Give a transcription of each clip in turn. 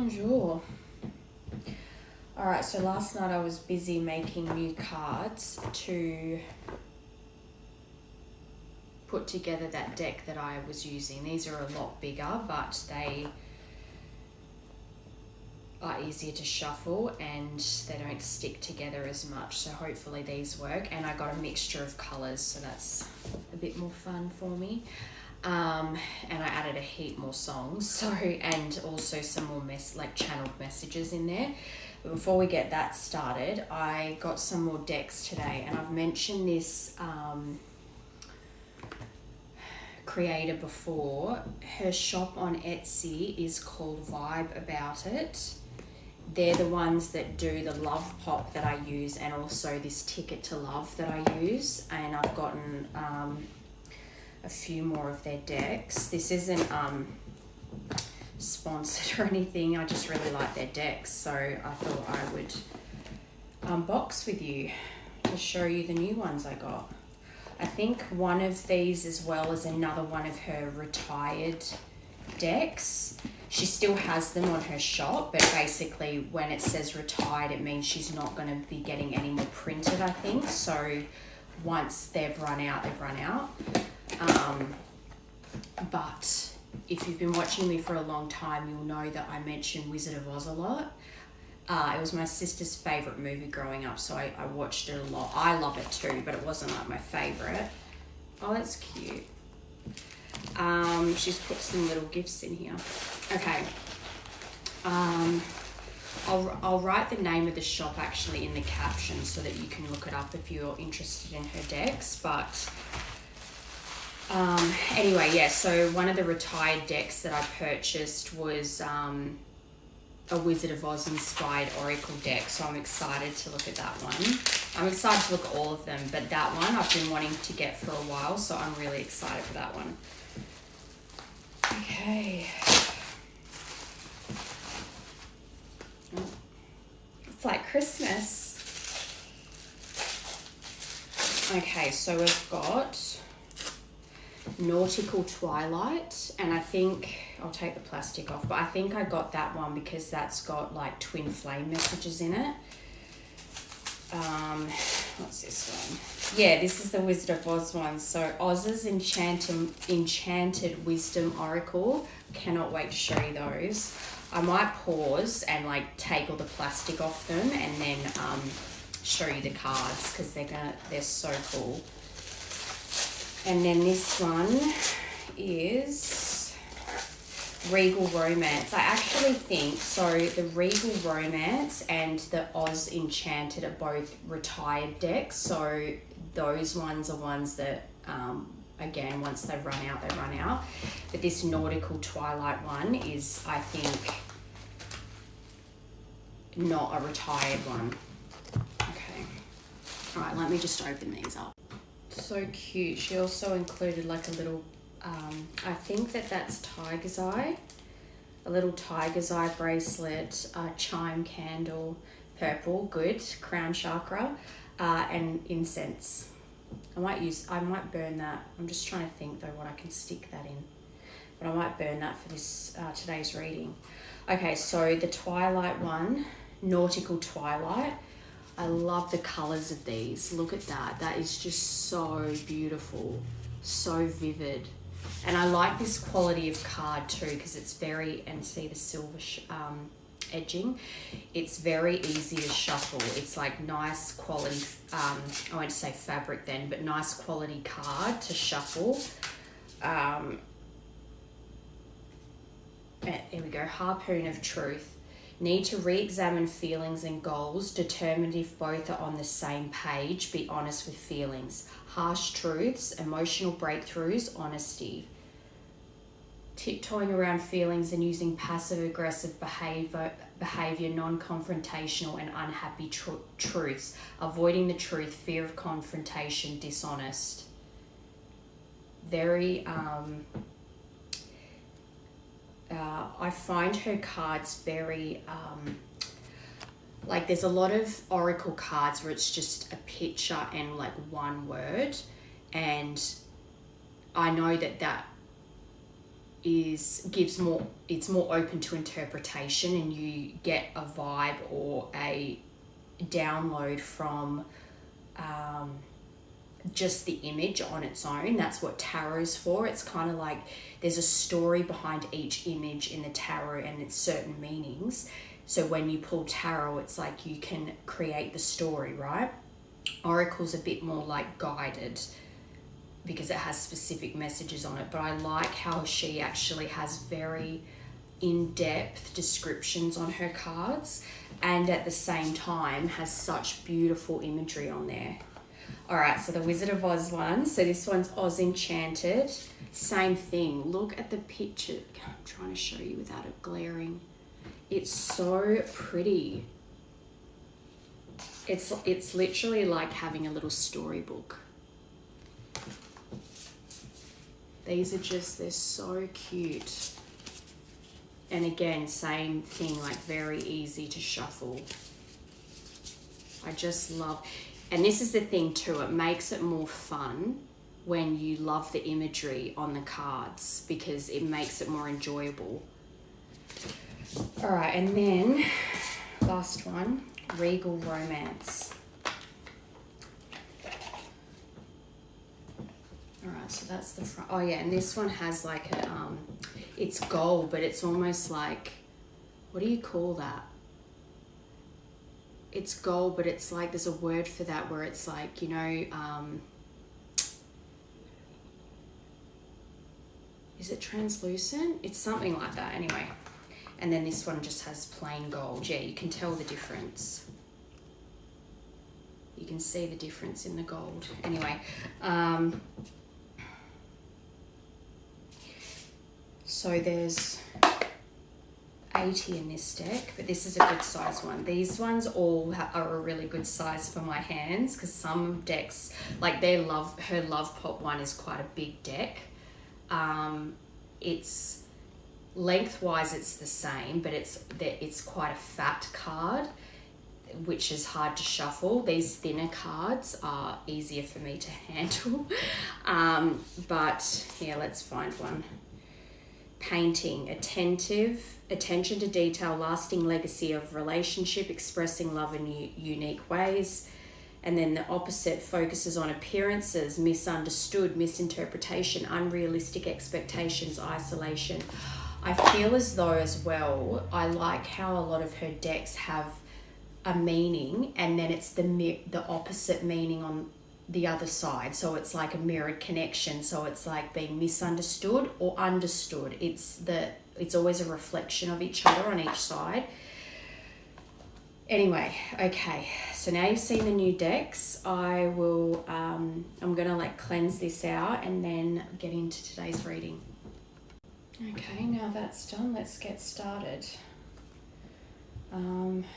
Bonjour. Alright, so last night I was busy making new cards to put together that deck that I was using. These are a lot bigger, but they are easier to shuffle and they don't stick together as much. So hopefully these work. And I got a mixture of colours, so that's a bit more fun for me. And I added a heap more songs, and also some more channeled messages in there. But before we get that started, I got some more decks today, and I've mentioned this creator before. Her shop on Etsy is called Vibe About It. They're the ones that do the Love Pop that I use, and also this Ticket to Love that I use, and I've gotten a few more of their decks. This isn't sponsored or anything, I just really like their decks, so I thought I would unbox with you to show you the new ones I got. I think one of these, as well as another one of her retired decks, she still has them on her shop, but basically when it says retired, it means she's not going to be getting any more printed, I think. So once they've run out, they've run out. But if you've been watching me for a long time, you'll know that I mention Wizard of Oz a lot. It was my sister's favourite movie growing up, so I watched it a lot. I love it too, but it wasn't like my favourite. Oh, that's cute. She's put some little gifts in here. Okay. I'll write the name of the shop actually in the caption so that you can look it up if you're interested in her decks, but anyway, yeah, so one of the retired decks that I purchased was a Wizard of Oz inspired Oracle deck, so I'm excited to look at that one. I'm excited to look at all of them, but that one I've been wanting to get for a while, so I'm really excited for that one. Okay. It's like Christmas. Okay, so we've got Nautical Twilight, and I think I'll take the plastic off, but I think I got that one because that's got like twin flame messages in it. What's this one? Yeah, this is the Wizard of Oz one. So Oz's Enchanted Wisdom Oracle. Cannot wait to show you those. I might pause and like take all the plastic off them and then show you the cards because they're so cool. And then this one is Regal Romance. I actually think, so the Regal Romance and the Oz Enchanted are both retired decks. So those ones are ones that, again, once they run out, they run out. But this Nautical Twilight one is, I think, not a retired one. Okay. All right, let me just open these up. So cute. She also included like a little, I think that's tiger's eye, a little tiger's eye bracelet, chime candle, purple, good, crown chakra, and incense. I might burn that. I'm just trying to think though what I can stick that in, but I might burn that for this today's reading. Okay, so the Twilight one, Nautical Twilight. I love the colours of these. Look at that. That is just so beautiful, so vivid. And I like this quality of card too because it's very, and see the silver edging, it's very easy to shuffle. It's like nice quality, I won't say fabric then, but nice quality card to shuffle. Here we go, Harpoon of Truth. Need to re-examine feelings and goals, determine if both are on the same page, be honest with feelings. Harsh truths, emotional breakthroughs, honesty. Tiptoeing around feelings and using passive-aggressive behavior, non-confrontational and unhappy truths. Avoiding the truth, fear of confrontation, dishonest. Very... I find her cards very, like there's a lot of oracle cards where it's just a picture and like one word, and I know that gives more, it's more open to interpretation, and you get a vibe or a download from just the image on its own. That's what tarot's for. It's kind of like there's a story behind each image in the tarot and it's certain meanings. So when you pull tarot, it's like you can create the story, right? Oracle's a bit more like guided because it has specific messages on it. But I like how she actually has very in-depth descriptions on her cards, and at the same time has such beautiful imagery on there. All right, so the Wizard of Oz one. So this one's Oz Enchanted. Same thing. Look at the picture. I'm trying to show you without it glaring. It's so pretty. It's literally like having a little storybook. These are just, they're so cute. And again, same thing, like very easy to shuffle. I just love, and this is the thing too, it makes it more fun when you love the imagery on the cards because it makes it more enjoyable. All right, and then last one, Regal Romance. All right, so that's the front. Oh yeah, and this one has like a, it's gold, but it's almost like, what do you call that? It's gold, but it's like, there's a word for that where it's like, you know, is it translucent? It's something like that anyway. And then this one just has plain gold. Yeah, you can tell the difference. You can see the difference in the gold. Anyway, so there's 80 in this deck, but this is a good size one. These ones all are a really good size for my hands because some decks, like her Love Pop one is quite a big deck. It's lengthwise it's the same, but it's quite a fat card, which is hard to shuffle. These thinner cards are easier for me to handle. But yeah, let's find one. Painting, attention to detail, lasting legacy of relationship, expressing love in unique ways. And then the opposite focuses on appearances, misunderstood, misinterpretation, unrealistic expectations, isolation. I feel as though as well, I like how a lot of her decks have a meaning and then it's the opposite meaning on the other side. So it's like a mirrored connection. So it's like being misunderstood or understood. It's always a reflection of each other on each side. Anyway, okay. So now you've seen the new decks. I will, I'm going to like cleanse this out and then get into today's reading. Okay, now that's done. Let's get started.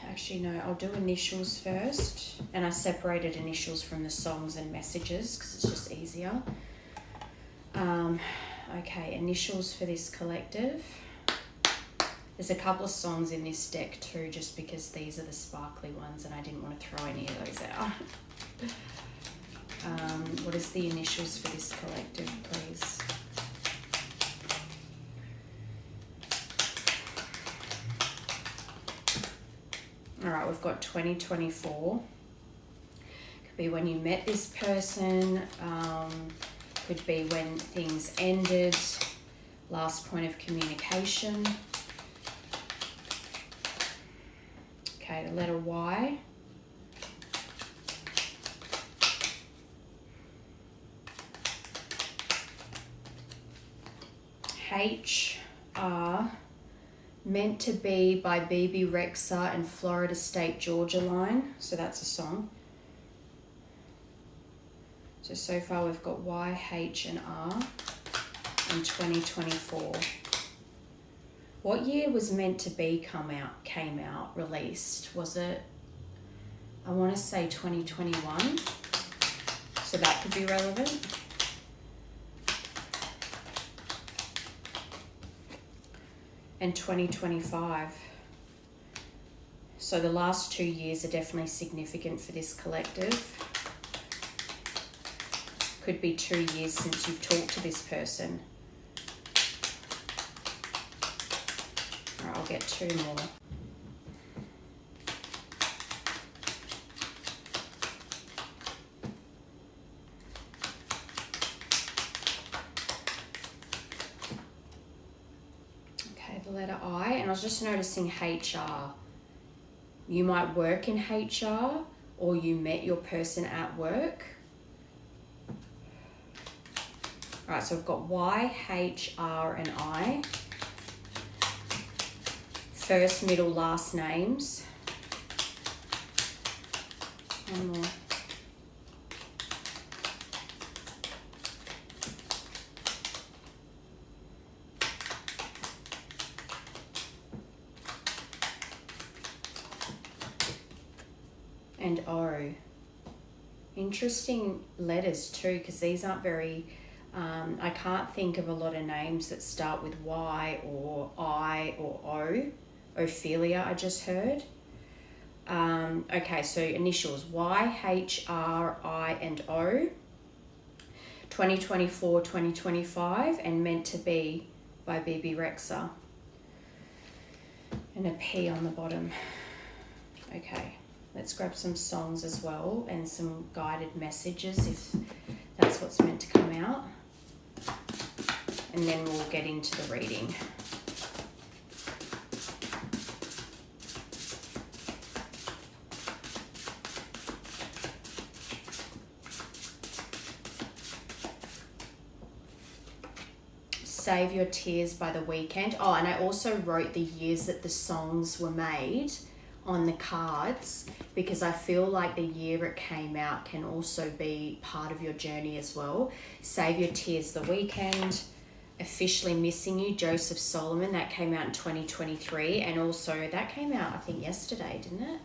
Actually, no, I'll do initials first. And I separated initials from the songs and messages because it's just easier. Okay, initials for this collective. There's a couple of songs in this deck too, just because these are the sparkly ones and I didn't want to throw any of those out. What is the initials for this collective, please? All right, we've got 2024. Could be when you met this person. Could be when things ended. Last point of communication. Okay, the letter Y. H, R. Meant to Be by BB Rexa and Florida State Georgia Line. So that's a song. So far we've got Y, H and R and 2024. What year was Meant to Be came out, released? Was it, I want to say 2021. So that could be relevant. And 2025. So the last 2 years are definitely significant for this collective. Could be 2 years since you've talked to this person. I'll get 2 more. Okay, the letter I, and I was just noticing HR. You might work in HR, or you met your person at work. All right, so I've got Y, H, R, and I. First, middle, last names. One more. And O. Interesting letters too, because these aren't very... I can't think of a lot of names that start with Y or I or O. Ophelia, I just heard. Okay, so initials Y, H, R, I, and O. 2024, 2025, and Meant to Be by Bebe Rexha. And a P on the bottom. Okay, let's grab some songs as well and some guided messages if that's what's meant to come out. And then we'll get into the reading. Save Your Tears by The Weeknd. Oh, and I also wrote the years that the songs were made on the cards, because I feel like the year it came out can also be part of your journey as well. Save Your Tears, The Weeknd. Officially Missing You, Joseph Solomon, that came out in 2023, and also that came out I think yesterday, didn't it?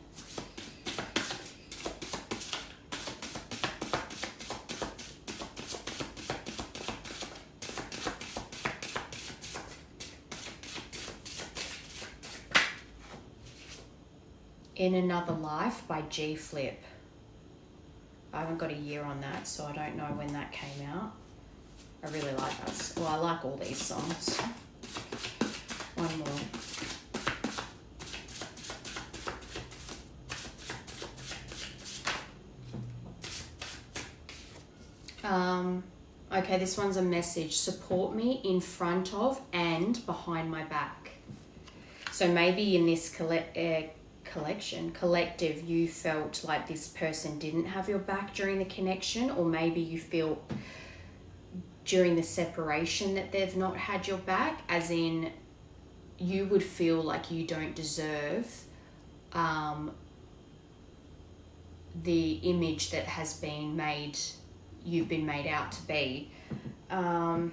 In Another Life by G Flip. I haven't got a year on that, so I don't know when that came out. I really like that. Well, I like all these songs. One more. Okay, this one's a message. Support me in front of and behind my back. So maybe in this collective, you felt like this person didn't have your back during the connection, or maybe you feel during the separation that they've not had your back, as in you would feel like you don't deserve the image that has been made, you've been made out to be. And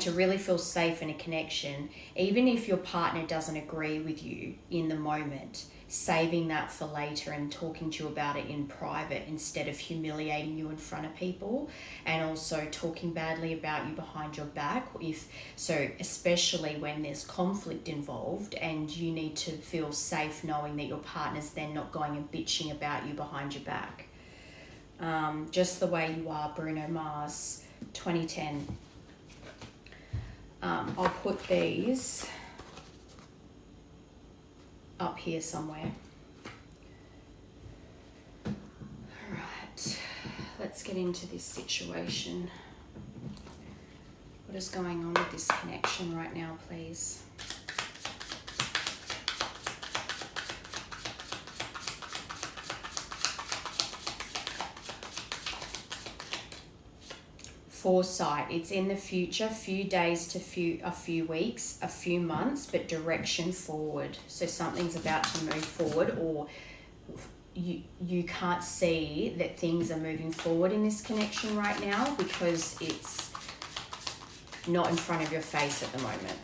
to really feel safe in a connection, even if your partner doesn't agree with you in the moment, saving that for later and talking to you about it in private instead of humiliating you in front of people, and also talking badly about you behind your back. So especially when there's conflict involved and you need to feel safe knowing that your partner's then not going and bitching about you behind your back. Just the Way You Are, Bruno Mars, 2010. I'll put these up here somewhere. Alright, let's get into this situation. What is going on with this connection right now, please? Foresight, it's in the future, few days to a few weeks, a few months, but direction forward. So something's about to move forward, or you can't see that things are moving forward in this connection right now because it's not in front of your face at the moment.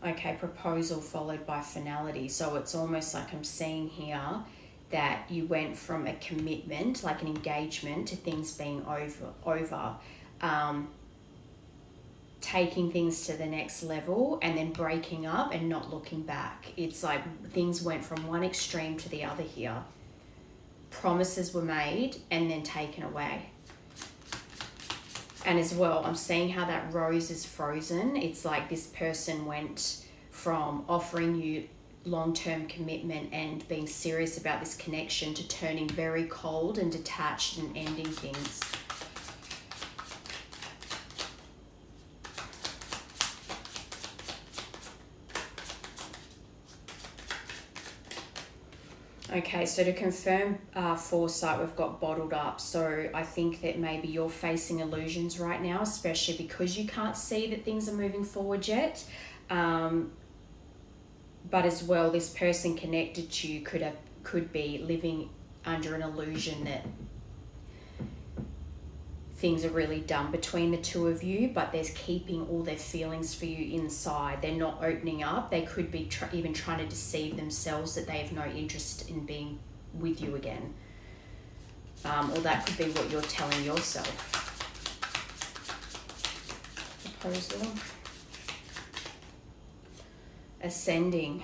Okay, proposal followed by finality. So it's almost like I'm seeing here that you went from a commitment, like an engagement, to things being over, taking things to the next level and then breaking up and not looking back. It's like things went from one extreme to the other here. Promises were made and then taken away. And as well, I'm seeing how that rose is frozen. It's like this person went from offering you long-term commitment and being serious about this connection to turning very cold and detached and ending things. Okay, so to confirm foresight, we've got bottled up. So I think that maybe you're facing illusions right now, especially because you can't see that things are moving forward yet. But as well, this person connected to you could be living under an illusion that things are really done between the two of you, but they're keeping all their feelings for you inside. They're not opening up. They could be even trying to deceive themselves that they have no interest in being with you again. Or that could be what you're telling yourself. Proposal. Ascending.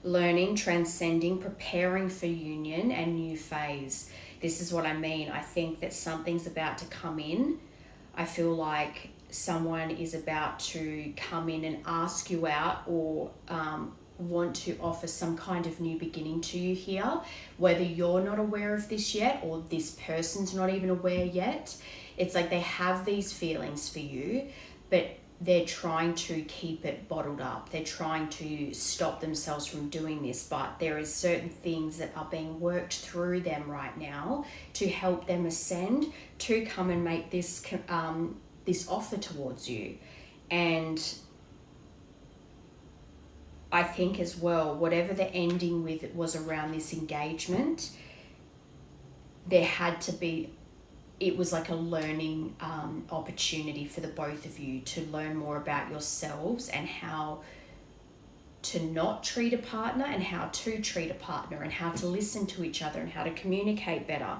Learning, transcending, preparing for union and new phase. This is what I mean. I think that something's about to come in. I feel like someone is about to come in and ask you out or want to offer some kind of new beginning to you here. Whether you're not aware of this yet or this person's not even aware yet. It's like they have these feelings for you, but they're trying to keep it bottled up. They're trying to stop themselves from doing this, but there is certain things that are being worked through them right now to help them ascend, to come and make this this offer towards you. And I think as well, whatever the ending with was around this engagement, there had to be, it was like a learning opportunity for the both of you to learn more about yourselves and how to not treat a partner and how to treat a partner and how to listen to each other and how to communicate better.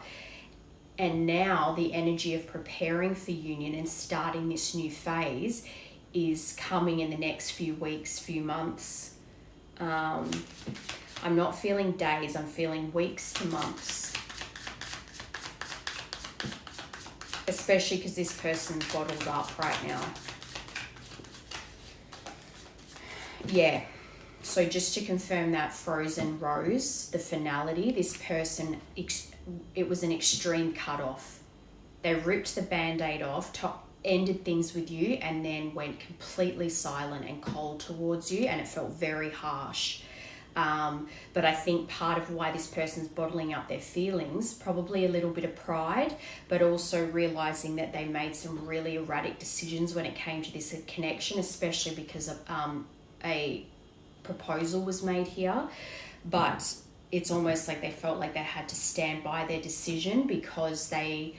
And now the energy of preparing for union and starting this new phase is coming in the next few weeks, few months. I'm not feeling days, I'm feeling weeks to months. Especially because this person's bottled up right now. Yeah. So just to confirm that frozen rose, the finality, this person, it was an extreme cut-off. They ripped the Band-Aid off, ended things with you, and then went completely silent and cold towards you, and it felt very harsh. But I think part of why this person's bottling up their feelings, probably a little bit of pride, but also realizing that they made some really erratic decisions when it came to this connection, especially because of a proposal was made here. But it's almost like they felt like they had to stand by their decision because they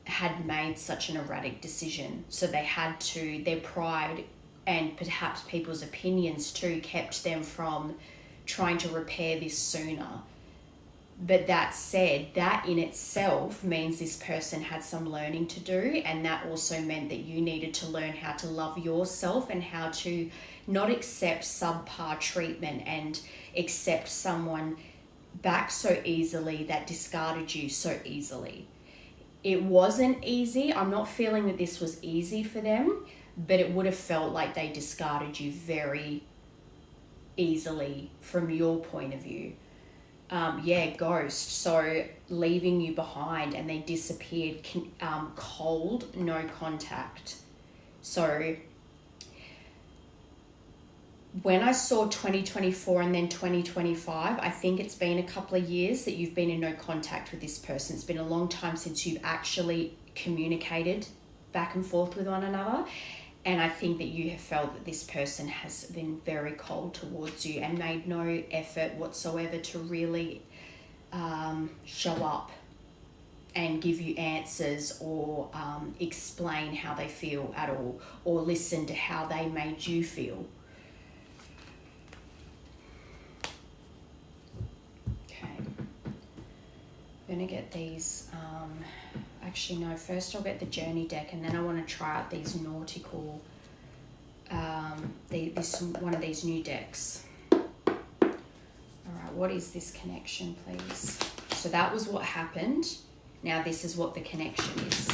had made such an erratic decision. So they had to, their pride and perhaps people's opinions too kept them from trying to repair this sooner. But that said, that in itself means this person had some learning to do, and that also meant that you needed to learn how to love yourself and how to not accept subpar treatment and accept someone back so easily that discarded you so easily. It wasn't easy. I'm not feeling that this was easy for them, but it would have felt like they discarded you very easily from your point of view. Ghost. So leaving you behind, and they disappeared, cold, no contact. So when I saw 2024 and then 2025, I think it's been a couple of years that you've been in no contact with this person. It's been a long time since you've actually communicated back and forth with one another. And I think that you have felt that this person has been very cold towards you and made no effort whatsoever to really show up and give you answers or explain how they feel at all, or listen to how they made you feel. Okay. I'm going to get these... Actually, no, first I'll get the Journey deck, and then I want to try out these nautical, one of these new decks. All right, what is this connection, please? So that was what happened. Now this is what the connection is.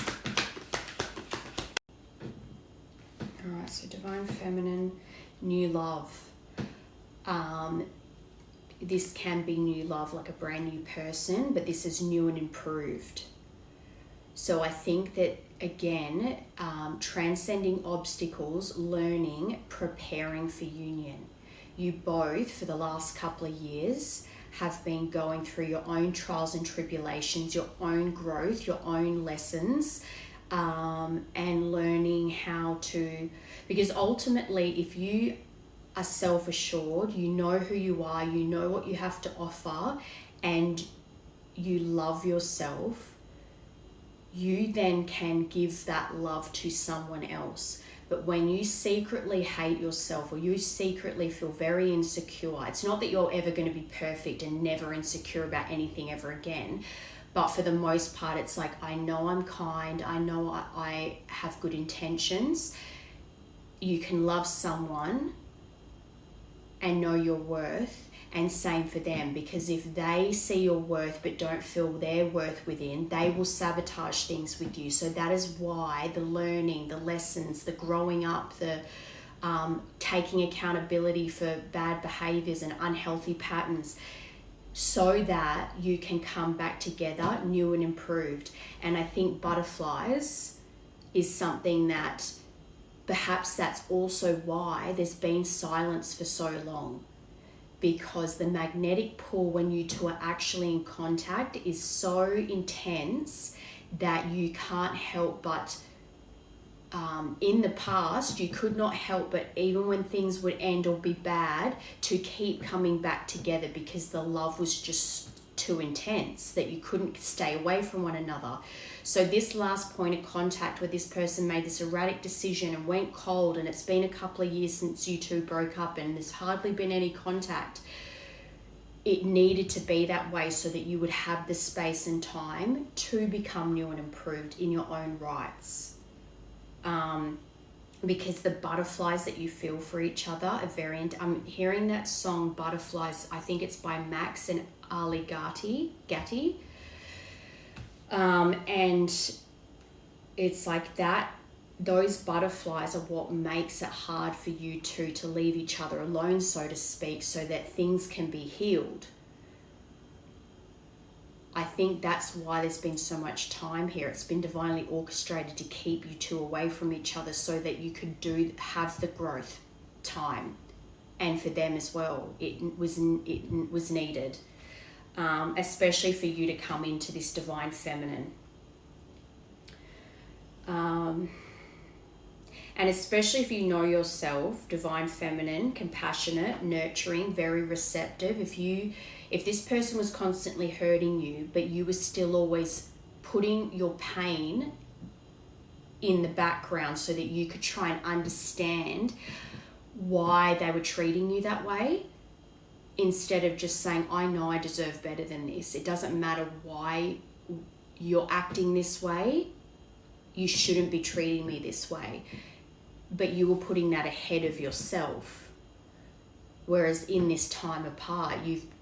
All right, so Divine Feminine, new love. This can be new love, like a brand new person, but this is new and improved. So I think that, again, transcending obstacles, learning, preparing for union. You both, for the last couple of years, have been going through your own trials and tribulations, your own growth, your own lessons, and learning how to, because ultimately if you are self-assured, you know who you are, you know what you have to offer, and you love yourself, you then can give that love to someone else. But when you secretly hate yourself, or you secretly feel very insecure, it's not that you're ever going to be perfect and never insecure about anything ever again, but for the most part, it's like, I know I'm kind, I know I have good intentions. You can love someone and know your worth, and same for them, because if they see your worth but don't feel their worth within, they will sabotage things with you. So that is why the learning, the lessons, the growing up, the taking accountability for bad behaviors and unhealthy patterns, so that you can come back together new and improved. And I think butterflies is something that perhaps that's also why there's been silence for so long, because the magnetic pull when you two are actually in contact is so intense that you can't help but, in the past, you could not help but, even when things would end or be bad, to keep coming back together, because the love was just too intense that you couldn't stay away from one another. So this last point of contact where this person made this erratic decision and went cold, and it's been a couple of years since you two broke up and there's hardly been any contact, it needed to be that way so that you would have the space and time to become new and improved in your own rights. Because the butterflies that you feel for each other are very... I'm hearing that song Butterflies, I think it's by Max and Ali Gatti. And it's like that, those butterflies are what makes it hard for you two to leave each other alone, so to speak, so that things can be healed. I think that's why there's been so much time here. It's been divinely orchestrated to keep you two away from each other so that you could have the growth time. And for them as well, it was needed. Especially for you to come into this divine feminine. And especially if you know yourself, divine feminine, compassionate, nurturing, very receptive. If this person was constantly hurting you, but you were still always putting your pain in the background so that you could try and understand why they were treating you that way, instead of just saying, I know I deserve better than this. It doesn't matter why you're acting this way. You shouldn't be treating me this way. But you were putting that ahead of yourself. Whereas in this time apart,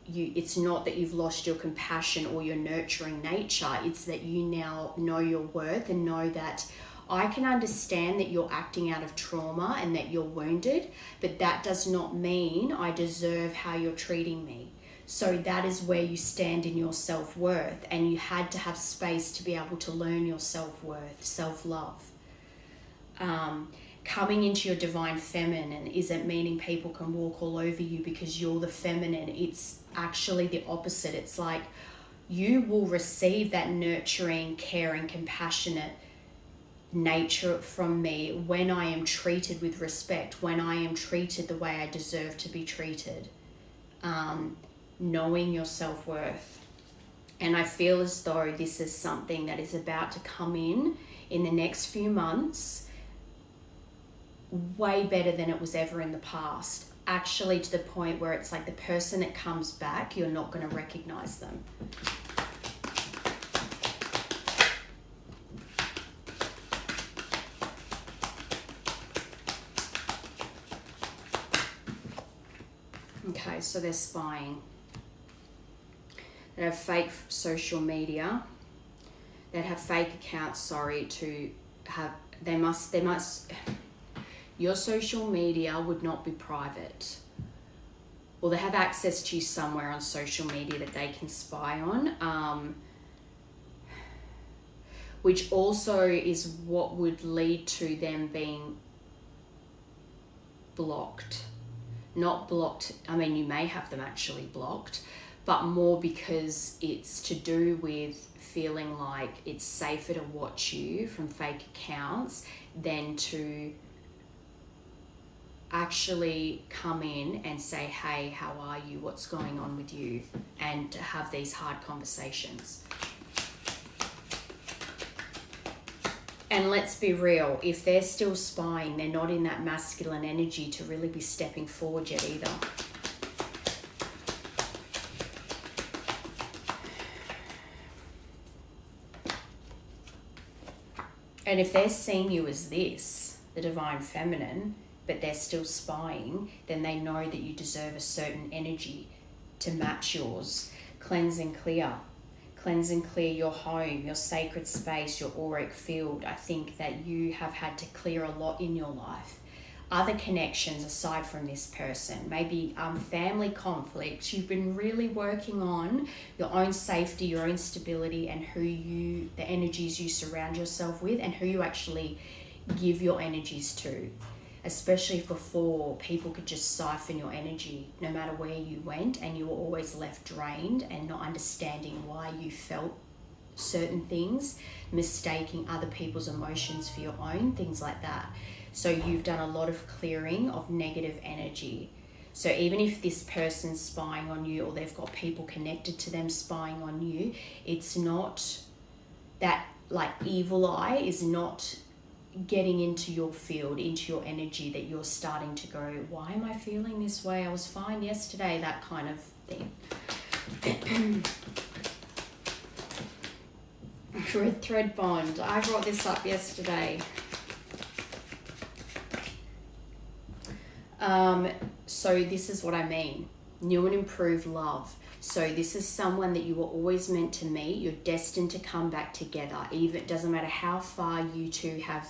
it's not that you've lost your compassion or your nurturing nature. It's that you now know your worth and know that I can understand that you're acting out of trauma and that you're wounded, but that does not mean I deserve how you're treating me. So that is where you stand in your self-worth, and you had to have space to be able to learn your self-worth, self-love. Coming into your divine feminine isn't meaning people can walk all over you because you're the feminine. It's actually the opposite. It's like you will receive that nurturing, caring, compassionate nature from me when I am treated with respect, when I am treated the way I deserve to be treated. Knowing your self-worth. And I feel as though this is something that is about to come in the next few months, way better than it was ever in the past. Actually, to the point where it's like the person that comes back, you're not going to recognize them. Okay, so they're spying. They have fake social media. that have fake accounts, sorry, to have, they must, your social media would not be private. Or they have access to you somewhere on social media that they can spy on, which also is what would lead to them being blocked. Not blocked, I mean, you may have them actually blocked, but more because it's to do with feeling like it's safer to watch you from fake accounts than to actually come in and say, hey, how are you? What's going on with you? And to have these hard conversations. And let's be real, if they're still spying, they're not in that masculine energy to really be stepping forward yet either. And if they're seeing you as this, the divine feminine, but they're still spying, then they know that you deserve a certain energy to match yours. Cleanse and clear. Cleanse and clear your home, your sacred space, your auric field. I think that you have had to clear a lot in your life. Other connections aside from this person, maybe family conflicts. You've been really working on your own safety, your own stability, and the energies you surround yourself with, and who you actually give your energies to. Especially if before people could just siphon your energy no matter where you went, and you were always left drained and not understanding why you felt certain things, mistaking other people's emotions for your own, things like that. So you've done a lot of clearing of negative energy. So even if this person's spying on you, or they've got people connected to them spying on you, it's not that, like, evil eye is not getting into your field, into your energy, that you're starting to go, why am I feeling this way? I was fine yesterday, that kind of thing. Red thread bond. I brought this up yesterday. So this is what I mean. New and improved love. So this is someone that you were always meant to meet. You're destined to come back together. Even, it doesn't matter how far you two have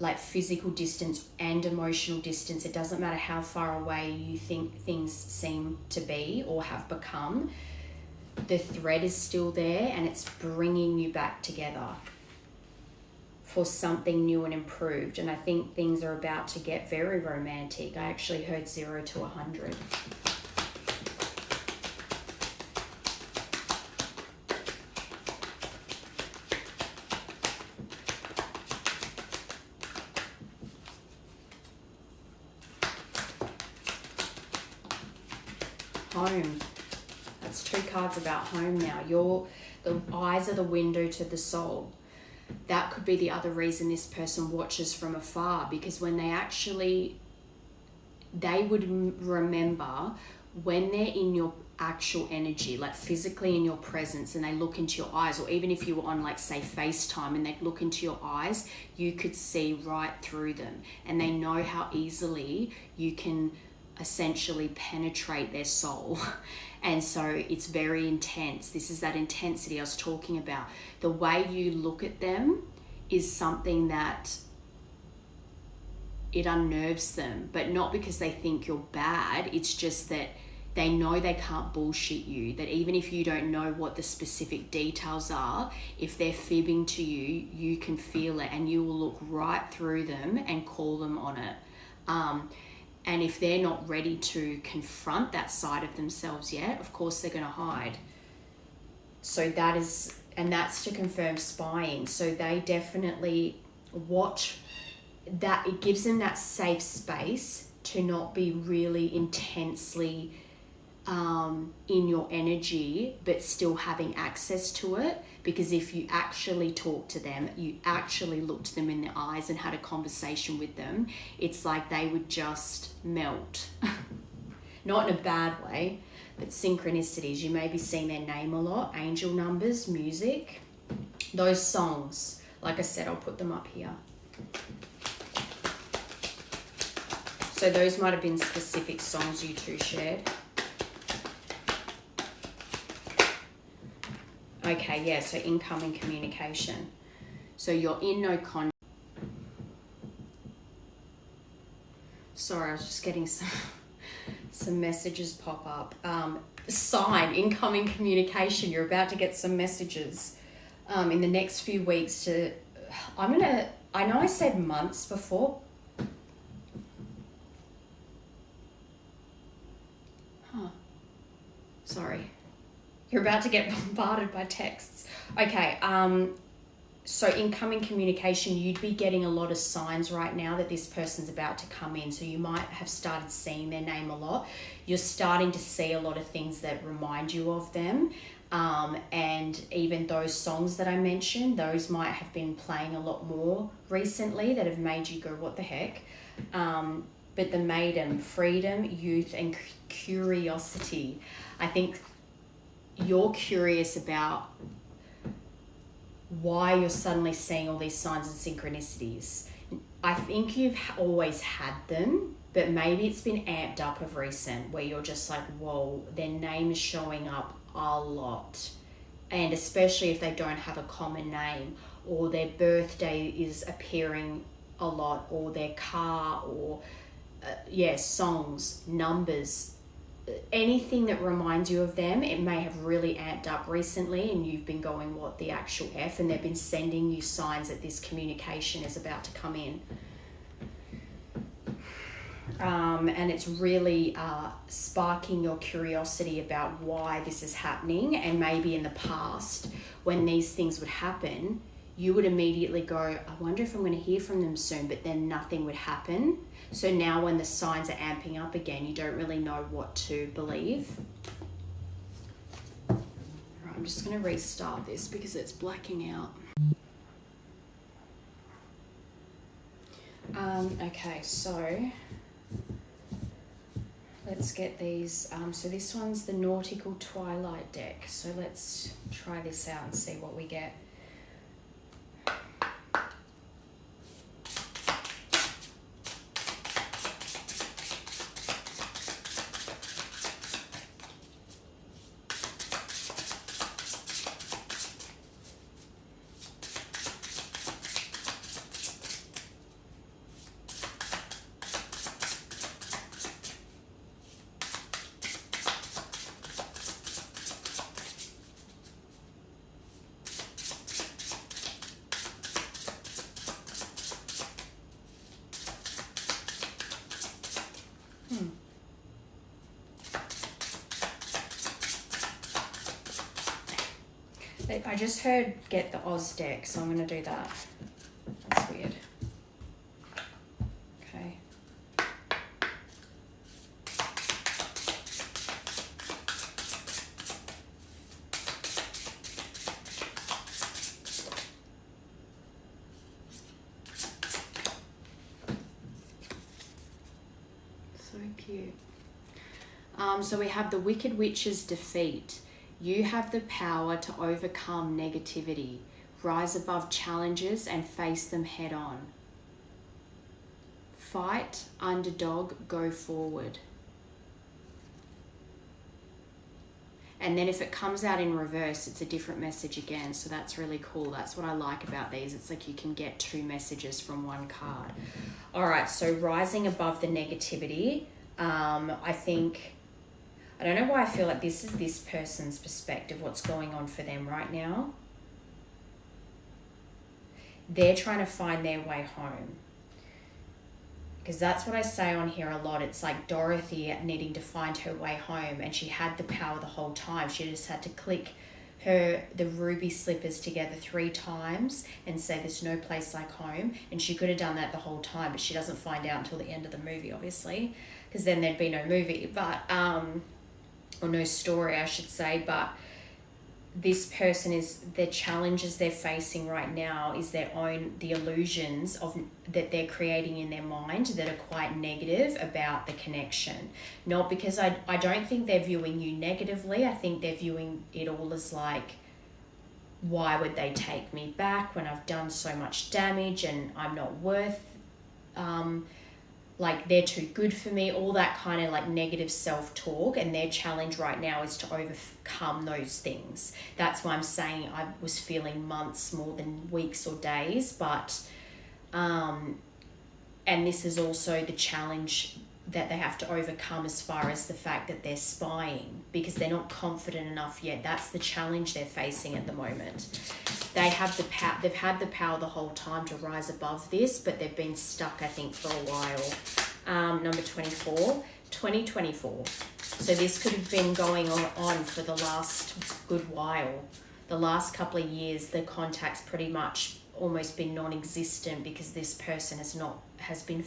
like physical distance and emotional distance. It doesn't matter how far away you think things seem to be or have become. The thread is still there, and it's bringing you back together for something new and improved. And I think things are about to get very romantic. I actually heard 0 to 100. Home. That's 2 cards about home now. The eyes are the window to the soul. That could be the other reason this person watches from afar, because when they would remember when they're in your actual energy, like physically in your presence, and they look into your eyes, or even if you were on, like, say, FaceTime, and they look into your eyes, you could see right through them, and they know how easily you can essentially penetrate their soul. And so it's very intense. This is that intensity I was talking about. The way you look at them is something that it unnerves them, but not because they think you're bad. It's just that they know they can't bullshit you, that even if you don't know what the specific details are, if they're fibbing to you, you can feel it, and you will look right through them and call them on it. And if they're not ready to confront that side of themselves yet, of course they're going to hide. So that's to confirm spying. So they definitely watch that. It gives them that safe space to not be really intensely in your energy, but still having access to it. Because if you actually talk to them, you actually looked them in the eyes and had a conversation with them, it's like they would just melt. Not in a bad way, but synchronicities. You may be seeing their name a lot, angel numbers, music, those songs. Like I said, I'll put them up here. So those might have been specific songs you two shared. Okay, yeah, so incoming communication. So you're in no contact. Sorry, I was just getting some messages pop up. Sign, incoming communication. You're about to get some messages in the next few weeks to... I know I said months before. Sorry. You're about to get bombarded by texts. Okay, so incoming communication, you'd be getting a lot of signs right now that this person's about to come in. So you might have started seeing their name a lot. You're starting to see a lot of things that remind you of them. And even those songs that I mentioned, those might have been playing a lot more recently that have made you go, what the heck? But the maiden, freedom, youth, and curiosity. I think you're curious about why you're suddenly seeing all these signs and synchronicities. I think you've always had them, but maybe it's been amped up of recent where you're just like, whoa, their name is showing up a lot. And especially if they don't have a common name, or their birthday is appearing a lot, or their car, or songs, numbers, anything that reminds you of them. It may have really amped up recently and you've been going, what the actual F, and they've been sending you signs that this communication is about to come in. And it's really sparking your curiosity about why this is happening. And maybe in the past, when these things would happen, you would immediately go, I wonder if I'm going to hear from them soon, but then nothing would happen. So now when the signs are amping up again, you don't really know what to believe. All right, I'm just going to restart this because it's blacking out. Okay, so let's get these. So this one's the Nautical Twilight deck. So let's try this out and see what we get. I just heard get the Oz deck, so I'm going to do that. That's weird. Okay. So cute. So we have the Wicked Witch's defeat. You have the power to overcome negativity, rise above challenges and face them head on. Fight, underdog, go forward. And then if it comes out in reverse, it's a different message again. So that's really cool. That's what I like about these. It's like you can get two messages from one card. All right, so rising above the negativity. I think... I don't know why I feel like this is this person's perspective, what's going on for them right now. They're trying to find their way home. Because that's what I say on here a lot. It's like Dorothy needing to find her way home, and she had the power the whole time. She just had to click the ruby slippers together 3 times and say there's no place like home. And she could have done that the whole time, but she doesn't find out until the end of the movie, obviously, because then there'd be no movie. But... or no story, I should say, but this person is, the challenges they're facing right now is the illusions that they're creating in their mind that are quite negative about the connection. Not because I don't think they're viewing you negatively. I think they're viewing it all as like, why would they take me back when I've done so much damage and I'm not worth like they're too good for me, all that kind of like negative self-talk. And their challenge right now is to overcome those things. That's why I'm saying I was feeling months more than weeks or days. But and this is also the challenge that they have to overcome, as far as the fact that they're spying, because they're not confident enough yet. That's the challenge they're facing at the moment. They have the power. They've had the power the whole time to rise above this, but they've been stuck, I think, for a while. Number 24, 2024. So this could have been going on for the last good while. The last couple of years, the contact's pretty much almost been non-existent, because this person has been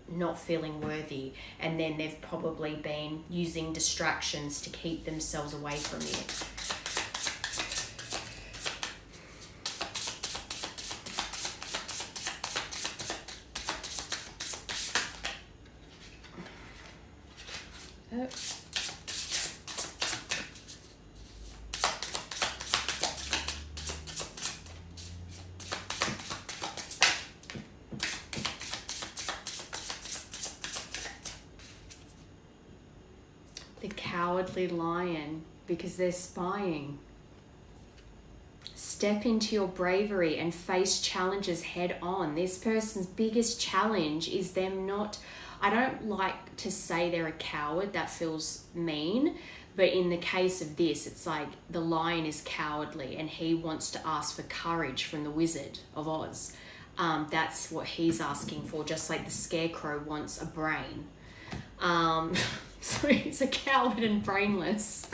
not feeling worthy, and then they've probably been using distractions to keep themselves away from you. Oh. The Cowardly Lion, because they're spying. Step into your bravery and face challenges head on. This person's biggest challenge is them not... I don't like to say they're a coward, that feels mean, but in the case of this, it's like the lion is cowardly and he wants to ask for courage from the Wizard of Oz. That's what he's asking for, just like the Scarecrow wants a brain. So he's a coward and brainless.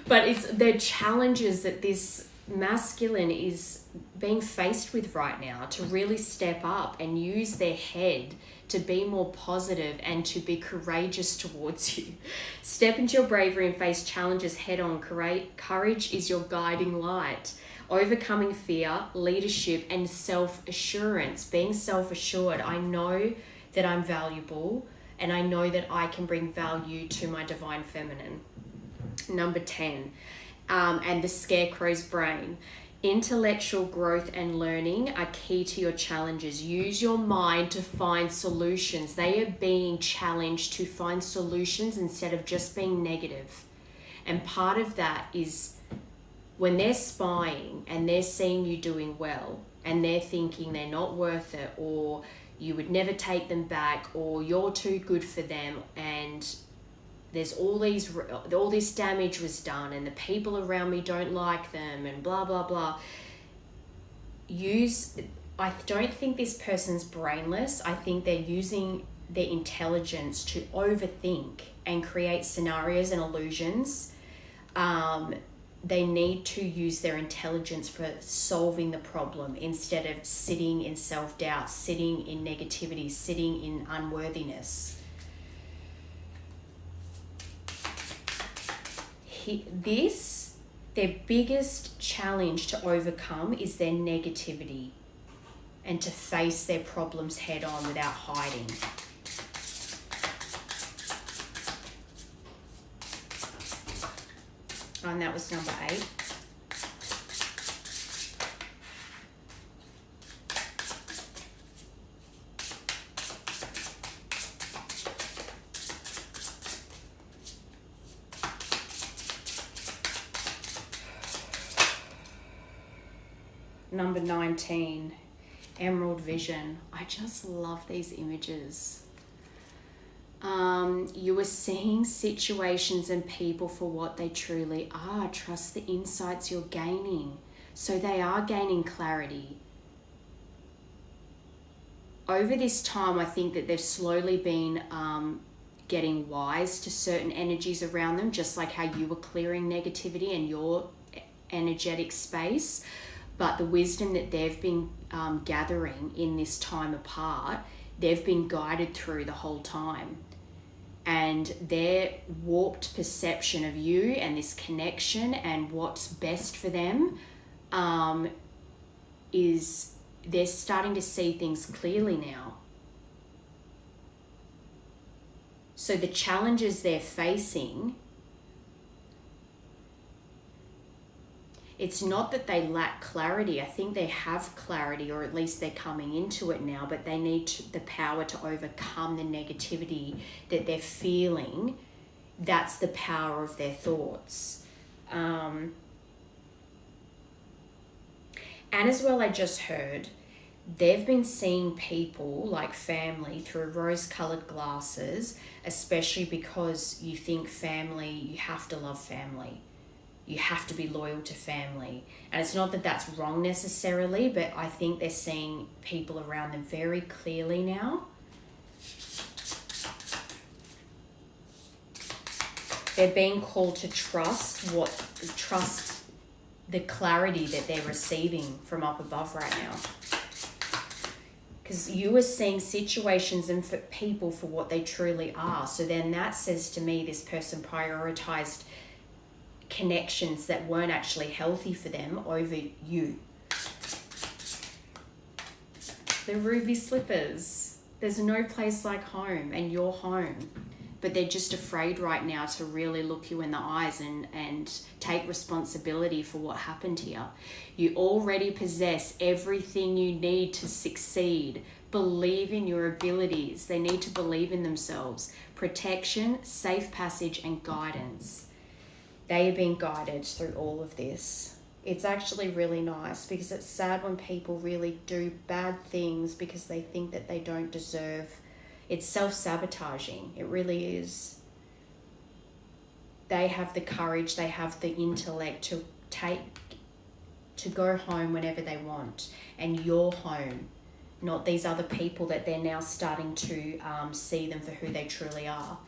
But it's the challenges that this masculine is being faced with right now, to really step up and use their head to be more positive and to be courageous towards you. Step into your bravery and face challenges head on. Courage is your guiding light. Overcoming fear, leadership, and self-assurance. Being self-assured. I know that I'm valuable, and I know that I can bring value to my divine feminine. Number 10, and the Scarecrow's brain. Intellectual growth and learning are key to your challenges. Use your mind to find solutions. They are being challenged to find solutions instead of just being negative. And part of that is when they're spying and they're seeing you doing well and they're thinking they're not worth it, or you would never take them back, or you're too good for them, and there's all this damage was done and the people around me don't like them and blah, blah, blah. I don't think this person's brainless. I think they're using their intelligence to overthink and create scenarios and illusions. They need to use their intelligence for solving the problem instead of sitting in self-doubt, sitting in negativity, sitting in unworthiness. Their biggest challenge to overcome is their negativity, and to face their problems head on without hiding. And that was number 8. Number 19, Emerald Vision. I just love these images. You are seeing situations and people for what they truly are. Trust the insights you're gaining. So they are gaining clarity. Over this time, I think that they've slowly been getting wise to certain energies around them, just like how you were clearing negativity in your energetic space. But the wisdom that they've been gathering in this time apart, they've been guided through the whole time. And their warped perception of you and this connection and what's best for them is they're starting to see things clearly now. So the challenges they're facing, it's not that they lack clarity. I think they have clarity, or at least they're coming into it now, but they need the power to overcome the negativity that they're feeling. That's the power of their thoughts. And as well, I just heard they've been seeing people like family through rose-colored glasses, especially because you think family, you have to love family. You have to be loyal to family. And it's not that that's wrong necessarily, but I think they're seeing people around them very clearly now. They're being called to trust the clarity that they're receiving from up above right now. Because you are seeing situations and for people for what they truly are. So then that says to me this person prioritized connections that weren't actually healthy for them over you. The ruby slippers. There's no place like home, and you're home. But they're just afraid right now to really look you in the eyes and take responsibility for what happened here. You already possess everything you need to succeed. Believe in your abilities. They need to believe in themselves. Protection, safe passage, and guidance. They are being guided through all of this. It's actually really nice, because it's sad when people really do bad things because they think that they don't deserve. It's self-sabotaging. It really is. They have the courage, they have the intellect to go home whenever they want. And you're home, not these other people that they're now starting to see them for who they truly are.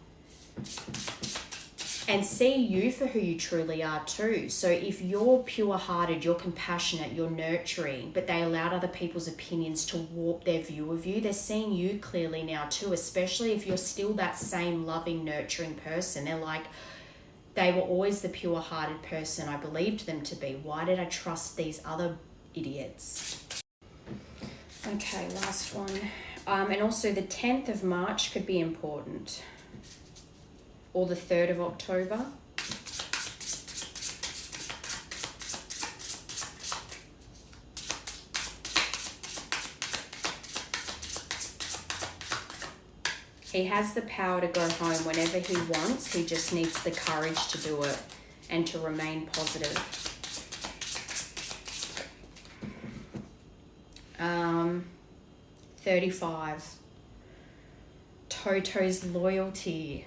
And see you for who you truly are too. So if you're pure-hearted, you're compassionate, you're nurturing, but they allowed other people's opinions to warp their view of you, they're seeing you clearly now too, especially if you're still that same loving, nurturing person. They're like, they were always the pure-hearted person I believed them to be. Why did I trust these other idiots? Okay, last one. And also the 10th of March could be important. Or the 3rd of October. He has the power to go home whenever he wants. He just needs the courage to do it and to remain positive. 35. Toto's loyalty.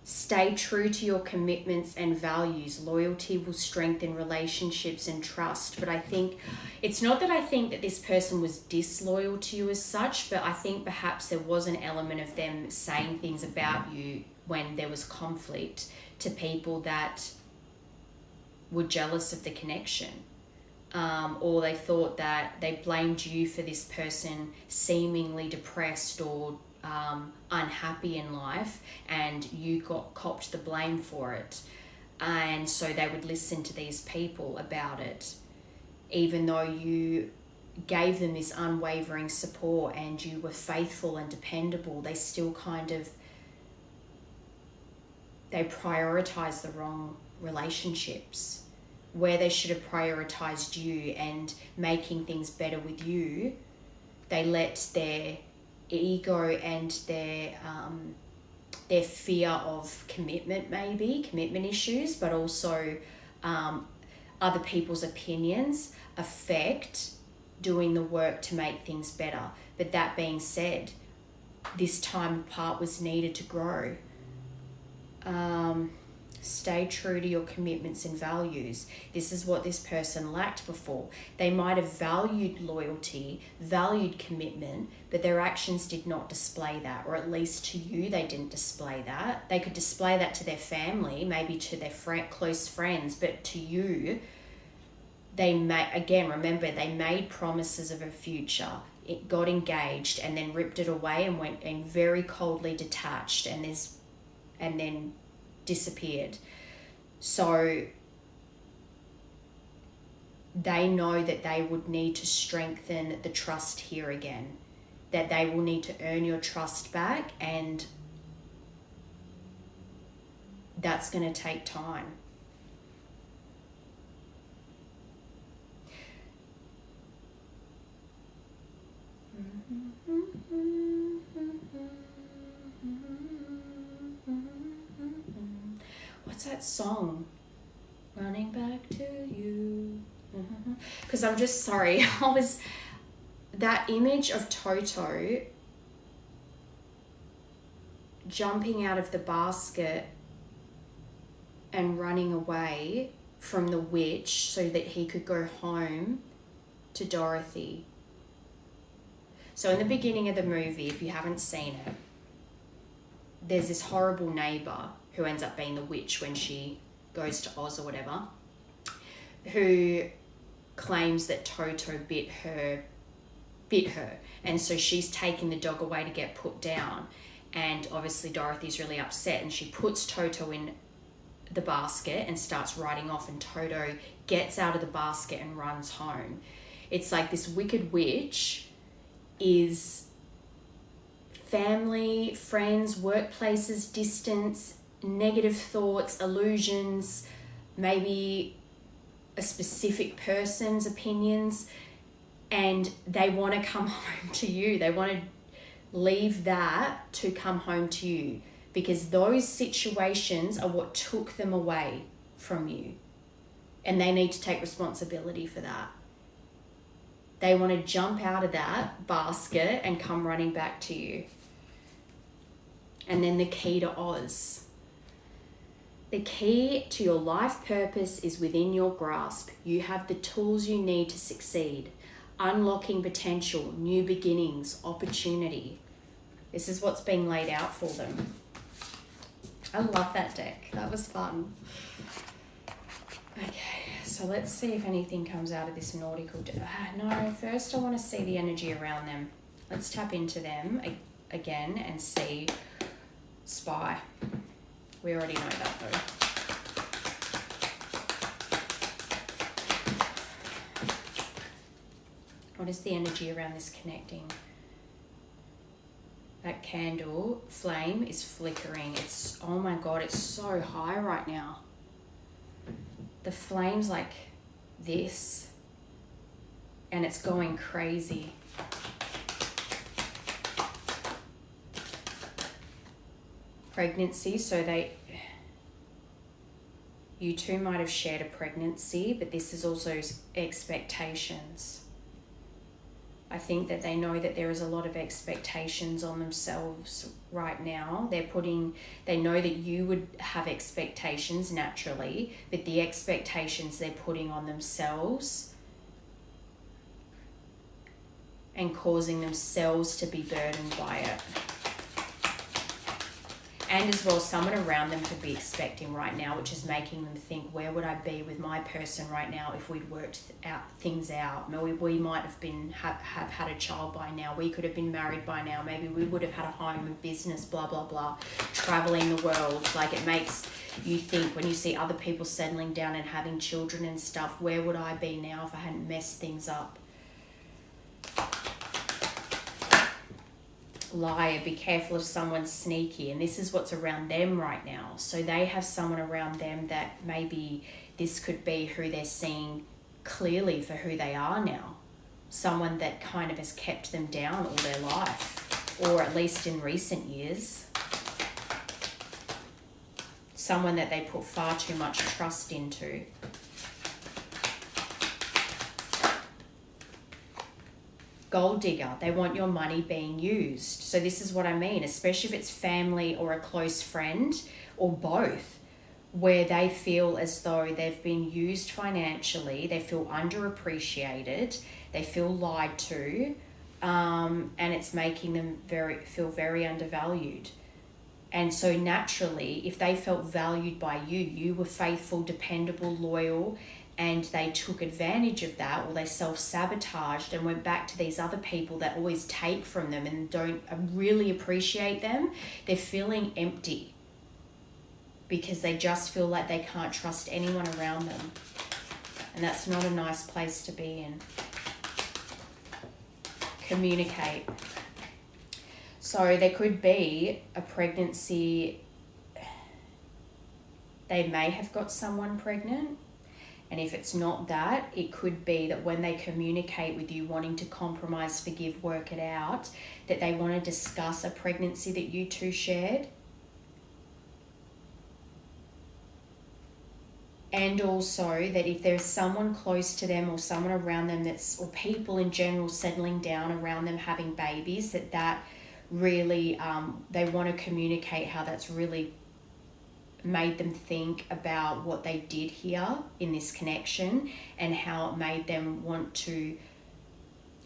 Stay true to your commitments and values. Loyalty will strengthen relationships and trust. But I think, it's not that I think that this person was disloyal to you as such, but I think perhaps there was an element of them saying things about you when there was conflict to people that were jealous of the connection. Or they thought that they blamed you for this person seemingly depressed or unhappy in life, and you copped the blame for it. And so they would listen to these people about it, even though you gave them this unwavering support and you were faithful and dependable. They still they prioritized the wrong relationships. Where they should have prioritized you and making things better with you, they let their ego and their fear of commitment issues, but also other people's opinions affect doing the work to make things better. But that being said, this time apart was needed to grow. Stay true to your commitments and values. This is what this person lacked before. They might have valued loyalty, valued commitment, but their actions did not display that, or at least to you, they didn't display that. They could display that to their family, maybe to their close friends, but to you, remember, they made promises of a future. It got engaged and then ripped it away and went and very coldly detached and then disappeared. So they know that they would need to strengthen the trust here again, that they will need to earn your trust back, and that's going to take time. What's that song? Running back to you. Because I'm just sorry. That image of Toto jumping out of the basket and running away from the witch so that he could go home to Dorothy. So in the beginning of the movie, if you haven't seen it, there's this horrible neighbour who ends up being the witch when she goes to Oz or whatever, who claims that Toto bit her, and so she's taking the dog away to get put down, and obviously Dorothy's really upset, and she puts Toto in the basket and starts riding off, and Toto gets out of the basket and runs home. It's like this wicked witch is family, friends, workplaces, distance, negative thoughts, illusions, maybe a specific person's opinions, and they want to come home to you. They want to leave that to come home to you, because those situations are what took them away from you, and they need to take responsibility for that. They want to jump out of that basket and come running back to you. And then the key to Oz. The key to your life purpose is within your grasp. You have the tools you need to succeed. Unlocking potential, new beginnings, opportunity. This is what's being laid out for them. I love that deck. That was fun. Okay, so let's see if anything comes out of this nautical deck. No, first I want to see the energy around them. Let's tap into them again and see Spy. We already know that though. What is the energy around this connecting? That candle flame is flickering. It's, oh my God, it's so high right now. The flame's like this, and it's going crazy. Pregnancy, so you two might have shared a pregnancy, but this is also expectations. I think that they know that there is a lot of expectations on themselves right now. They know that you would have expectations naturally, but the expectations they're putting on themselves and causing themselves to be burdened by it. And as well, someone around them could be expecting right now, which is making them think, where would I be with my person right now if we'd worked things out? We might have had a child by now. We could have been married by now. Maybe we would have had a home and business, blah, blah, blah. Traveling the world. Like, it makes you think when you see other people settling down and having children and stuff, where would I be now if I hadn't messed things up? Liar, be careful of someone sneaky, and this is what's around them right now. So they have someone around them that maybe this could be who they're seeing clearly for who they are now. Someone that kind of has kept them down all their life, or at least in recent years. Someone that they put far too much trust into. Gold digger, they want your money being used. So this is what I mean, especially if it's family or a close friend or both, where they feel as though they've been used financially, they feel underappreciated, they feel lied to, and it's making them feel very undervalued. And so naturally, if they felt valued by you, you were faithful, dependable, loyal, and they took advantage of that, or they self-sabotaged and went back to these other people that always take from them and don't really appreciate them, they're feeling empty because they just feel like they can't trust anyone around them. And that's not a nice place to be in. Communicate. So there could be a pregnancy. They may have got someone pregnant. And if it's not that, it could be that when they communicate with you wanting to compromise, forgive, work it out, that they want to discuss a pregnancy that you two shared. And also that if there's someone close to them or someone around them or people in general settling down around them having babies, that really, they want to communicate how that's really made them think about what they did here in this connection and how it made them want to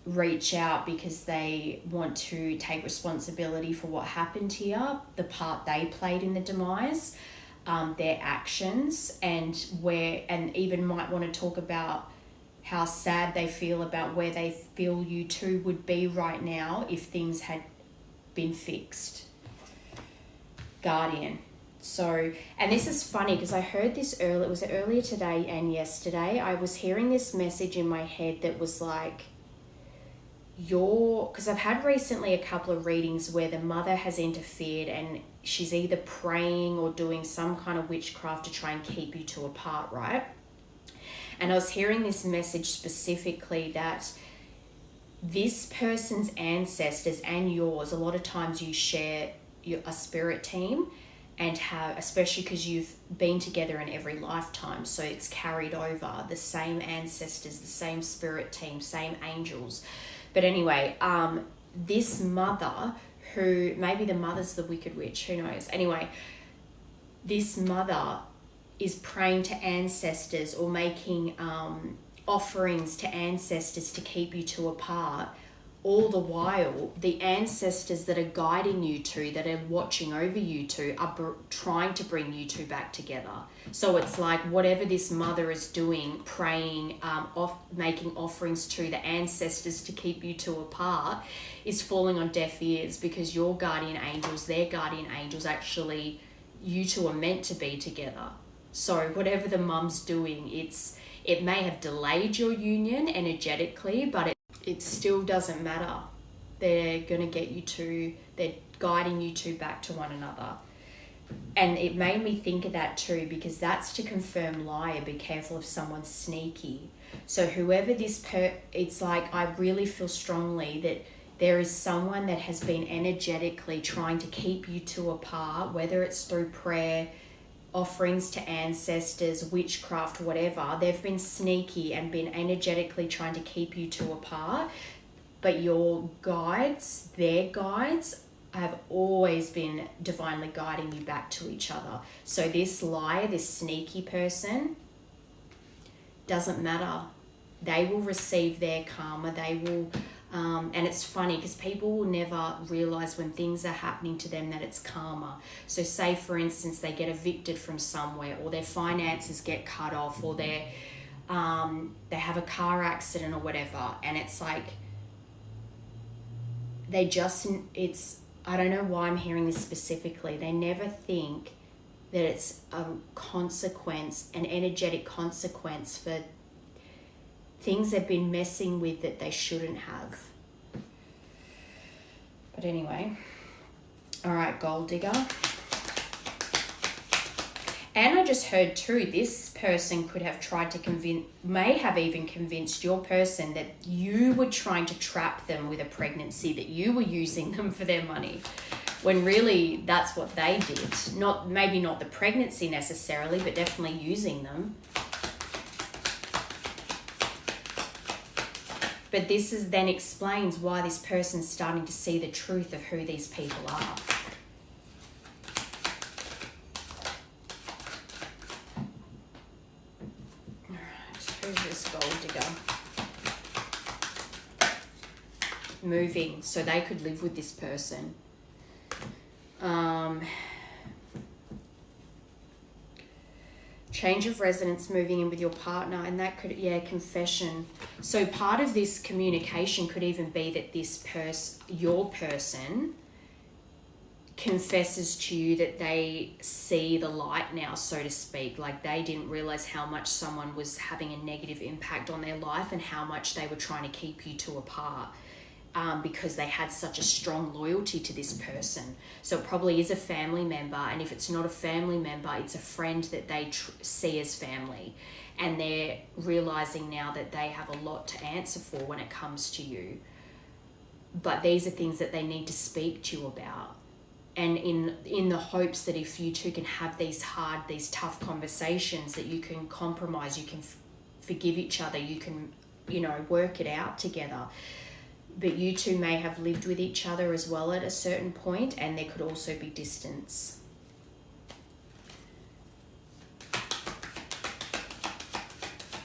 reach out because they want to take responsibility for what happened here, the part they played in the demise, their actions, and even might want to talk about how sad they feel about where they feel you two would be right now if things had been fixed. Guardian. So, and this is funny because I heard this earlier today and yesterday. I was hearing this message in my head that was like, because I've had recently a couple of readings where the mother has interfered and she's either praying or doing some kind of witchcraft to try and keep you two apart, right? And I was hearing this message specifically that this person's ancestors and yours, a lot of times you share a spirit team, and have, especially because you've been together in every lifetime, so it's carried over, the same ancestors, the same spirit team, same angels. But anyway, this mother, who maybe the mother's the wicked witch, who knows? Anyway, this mother is praying to ancestors or making offerings to ancestors to keep you two apart. All the while, the ancestors that are guiding you two, that are watching over you two, are trying to bring you two back together. So it's like whatever this mother is doing, praying, making offerings to the ancestors to keep you two apart, is falling on deaf ears, because your guardian angels, their guardian angels, actually, you two are meant to be together. So whatever the mum's doing, it may have delayed your union energetically, but it still doesn't matter. They're going to get you two, they're guiding you two back to one another. And it made me think of that too, because that's to confirm liar, be careful if someone's sneaky. So whoever it's like, I really feel strongly that there is someone that has been energetically trying to keep you two apart, whether it's through prayer, offerings to ancestors, witchcraft, whatever. They've been sneaky and been energetically trying to keep you two apart. But your guides, their guides, have always been divinely guiding you back to each other. So this liar, this sneaky person, doesn't matter. They will receive their karma. They will, and it's funny because people will never realize when things are happening to them that it's karma. So say, for instance, they get evicted from somewhere, or their finances get cut off, or they have a car accident or whatever, and it's like I don't know why I'm hearing this specifically. They never think that it's a consequence, an energetic consequence for things they've been messing with that they shouldn't have. But anyway, all right, gold digger. And I just heard too, this person could have tried to may have even convinced your person that you were trying to trap them with a pregnancy, that you were using them for their money, when really that's what they did. Maybe not the pregnancy necessarily, but definitely using them. But this then explains why this person's starting to see the truth of who these people are. Who's this gold digger? Moving, so they could live with this person. Change of residence, moving in with your partner, and that could, confession. So part of this communication could even be that your person, confesses to you that they see the light now, so to speak. Like they didn't realize how much someone was having a negative impact on their life and how much they were trying to keep you two apart. because they had such a strong loyalty to this person. So it probably is a family member, and if it's not a family member, it's a friend that they see as family, and they're realizing now that they have a lot to answer for when it comes to you. But these are things that they need to speak to you about, and in the hopes that if you two can have these tough conversations, that you can compromise, you can forgive each other, you can, work it out together. But you two may have lived with each other as well at a certain point, and there could also be distance.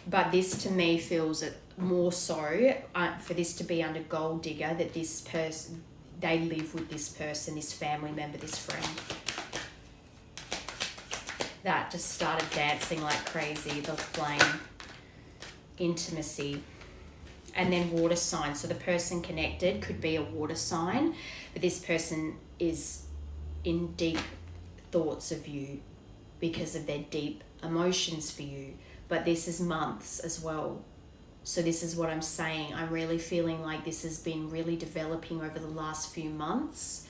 But this to me feels that more so for this to be under gold digger, that this person, they live with this person, this family member, this friend. That just started dancing like crazy, the flame, intimacy. And then water sign. So the person connected could be a water sign, but this person is in deep thoughts of you because of their deep emotions for you. But this is months as well. So this is what I'm saying. I'm really feeling like this has been really developing over the last few months.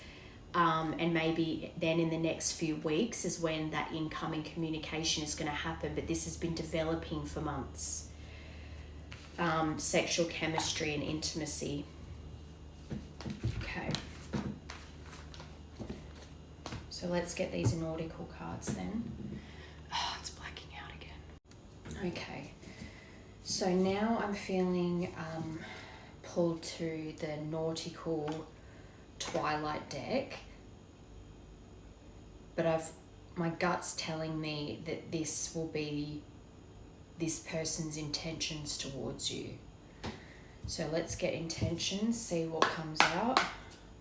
And maybe then in the next few weeks is when that incoming communication is going to happen. But this has been developing for months. Sexual chemistry and intimacy. Okay. So let's get these nautical cards then. Oh, it's blacking out again. Okay. So now I'm feeling pulled to the nautical twilight deck. But my gut's telling me that this will be this person's intentions towards you. So let's get intentions, see what comes out.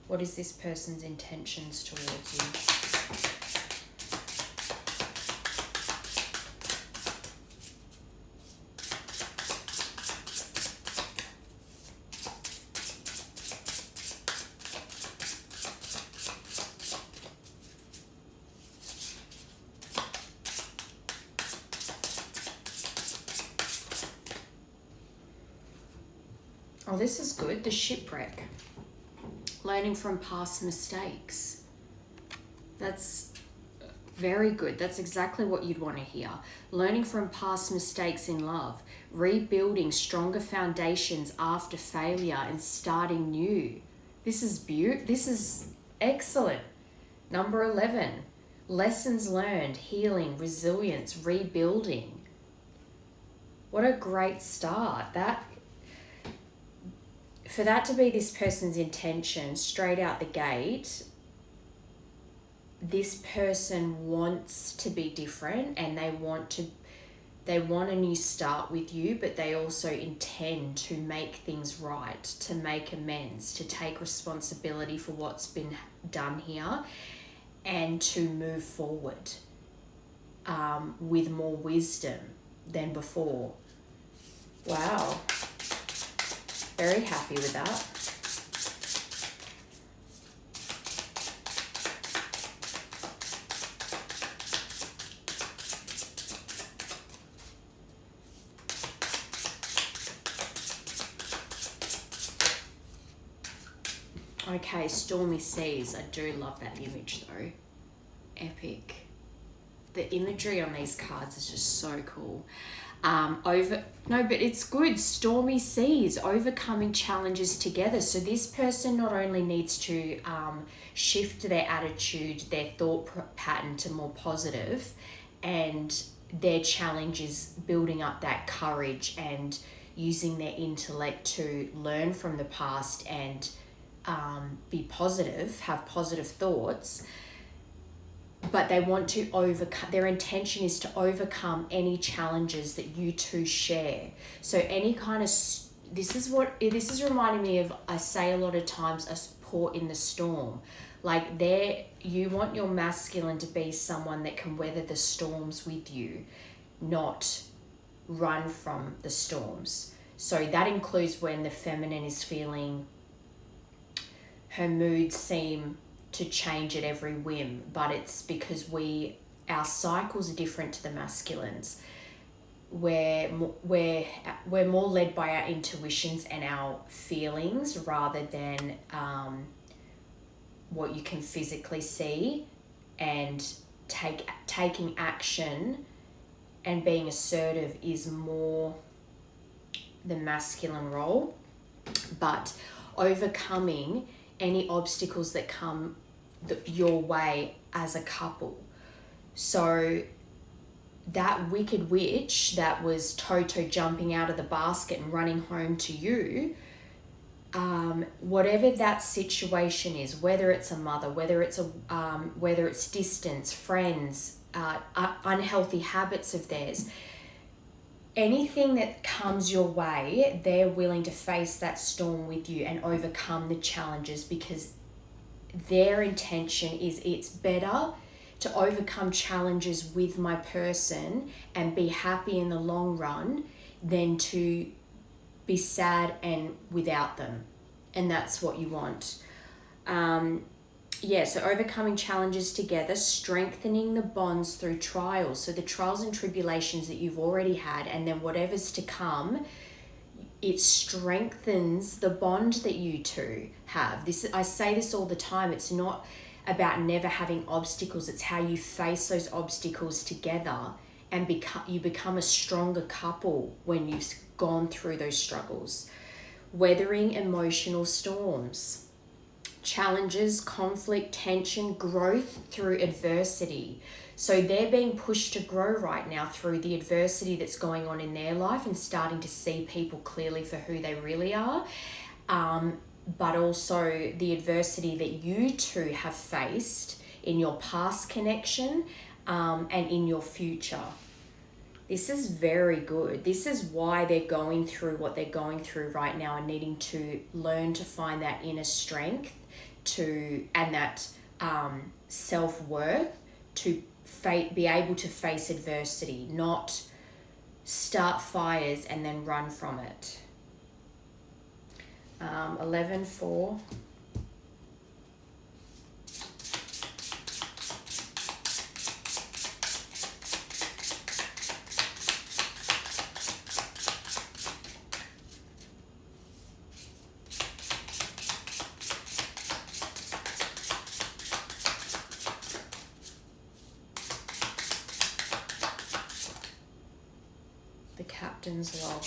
What is this person's intentions towards you? Oh, this is good. The shipwreck. Learning from past mistakes. That's very good. That's exactly what you'd want to hear. Learning from past mistakes in love. Rebuilding stronger foundations after failure and starting new. This is This is excellent. Number 11. Lessons learned, healing, resilience, rebuilding. What a great start. For that to be this person's intention straight out the gate, this person wants to be different, and they want a new start with you, but they also intend to make things right, to make amends, to take responsibility for what's been done here, and to move forward with more wisdom than before. Wow. Very happy with that. Okay, stormy seas. I do love that image though. Epic. The imagery on these cards is just so cool. But it's good. Stormy seas, overcoming challenges together. So this person not only needs to shift their attitude, their thought pattern to more positive, and their challenge is building up that courage and using their intellect to learn from the past and be positive, have positive thoughts. But they want to overcome, their intention is to overcome any challenges that you two share. So any kind of, this is reminding me of, I say a lot of times, a port in the storm. Like you want your masculine to be someone that can weather the storms with you, not run from the storms. So that includes when the feminine is feeling her moods seem to change at every whim, but it's because our cycles are different to the masculines. we're more led by our intuitions and our feelings rather than what you can physically see, and taking action and being assertive is more the masculine role. But overcoming any obstacles that come your way as a couple. So that wicked witch that was Toto jumping out of the basket and running home to you, whatever that situation is, whether it's a mother, whether it's distance, friends, unhealthy habits of theirs, anything that comes your way, they're willing to face that storm with you and overcome the challenges, because their intention is it's better to overcome challenges with my person and be happy in the long run than to be sad and without them. And that's what you want. So overcoming challenges together, strengthening the bonds through trials. So the trials and tribulations that you've already had, and then whatever's to come, it strengthens the bond that you two have. I say this all the time. It's not about never having obstacles. It's how you face those obstacles together and you become a stronger couple when you've gone through those struggles. Weathering emotional storms, challenges, conflict, tension, growth through adversity. So they're being pushed to grow right now through the adversity that's going on in their life and starting to see people clearly for who they really are. But also the adversity that you two have faced in your past connection and in your future. This is very good. This is why they're going through what they're going through right now and needing to learn to find that inner strength and that self-worth to be able to face adversity, not start fires and then run from it. 11:4. The captain's log.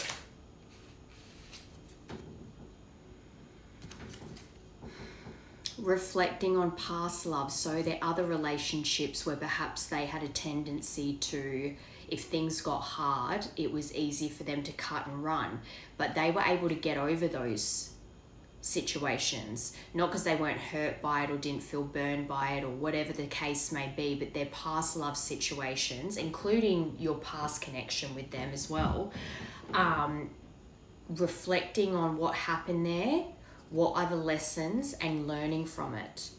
Reflecting on past love, so their other relationships where perhaps they had a tendency to, if things got hard, it was easy for them to cut and run, but they were able to get over those situations, not because they weren't hurt by it or didn't feel burned by it or whatever the case may be, but their past love situations, including your past connection with them as well, reflecting on what happened there, what are the lessons, and learning from it.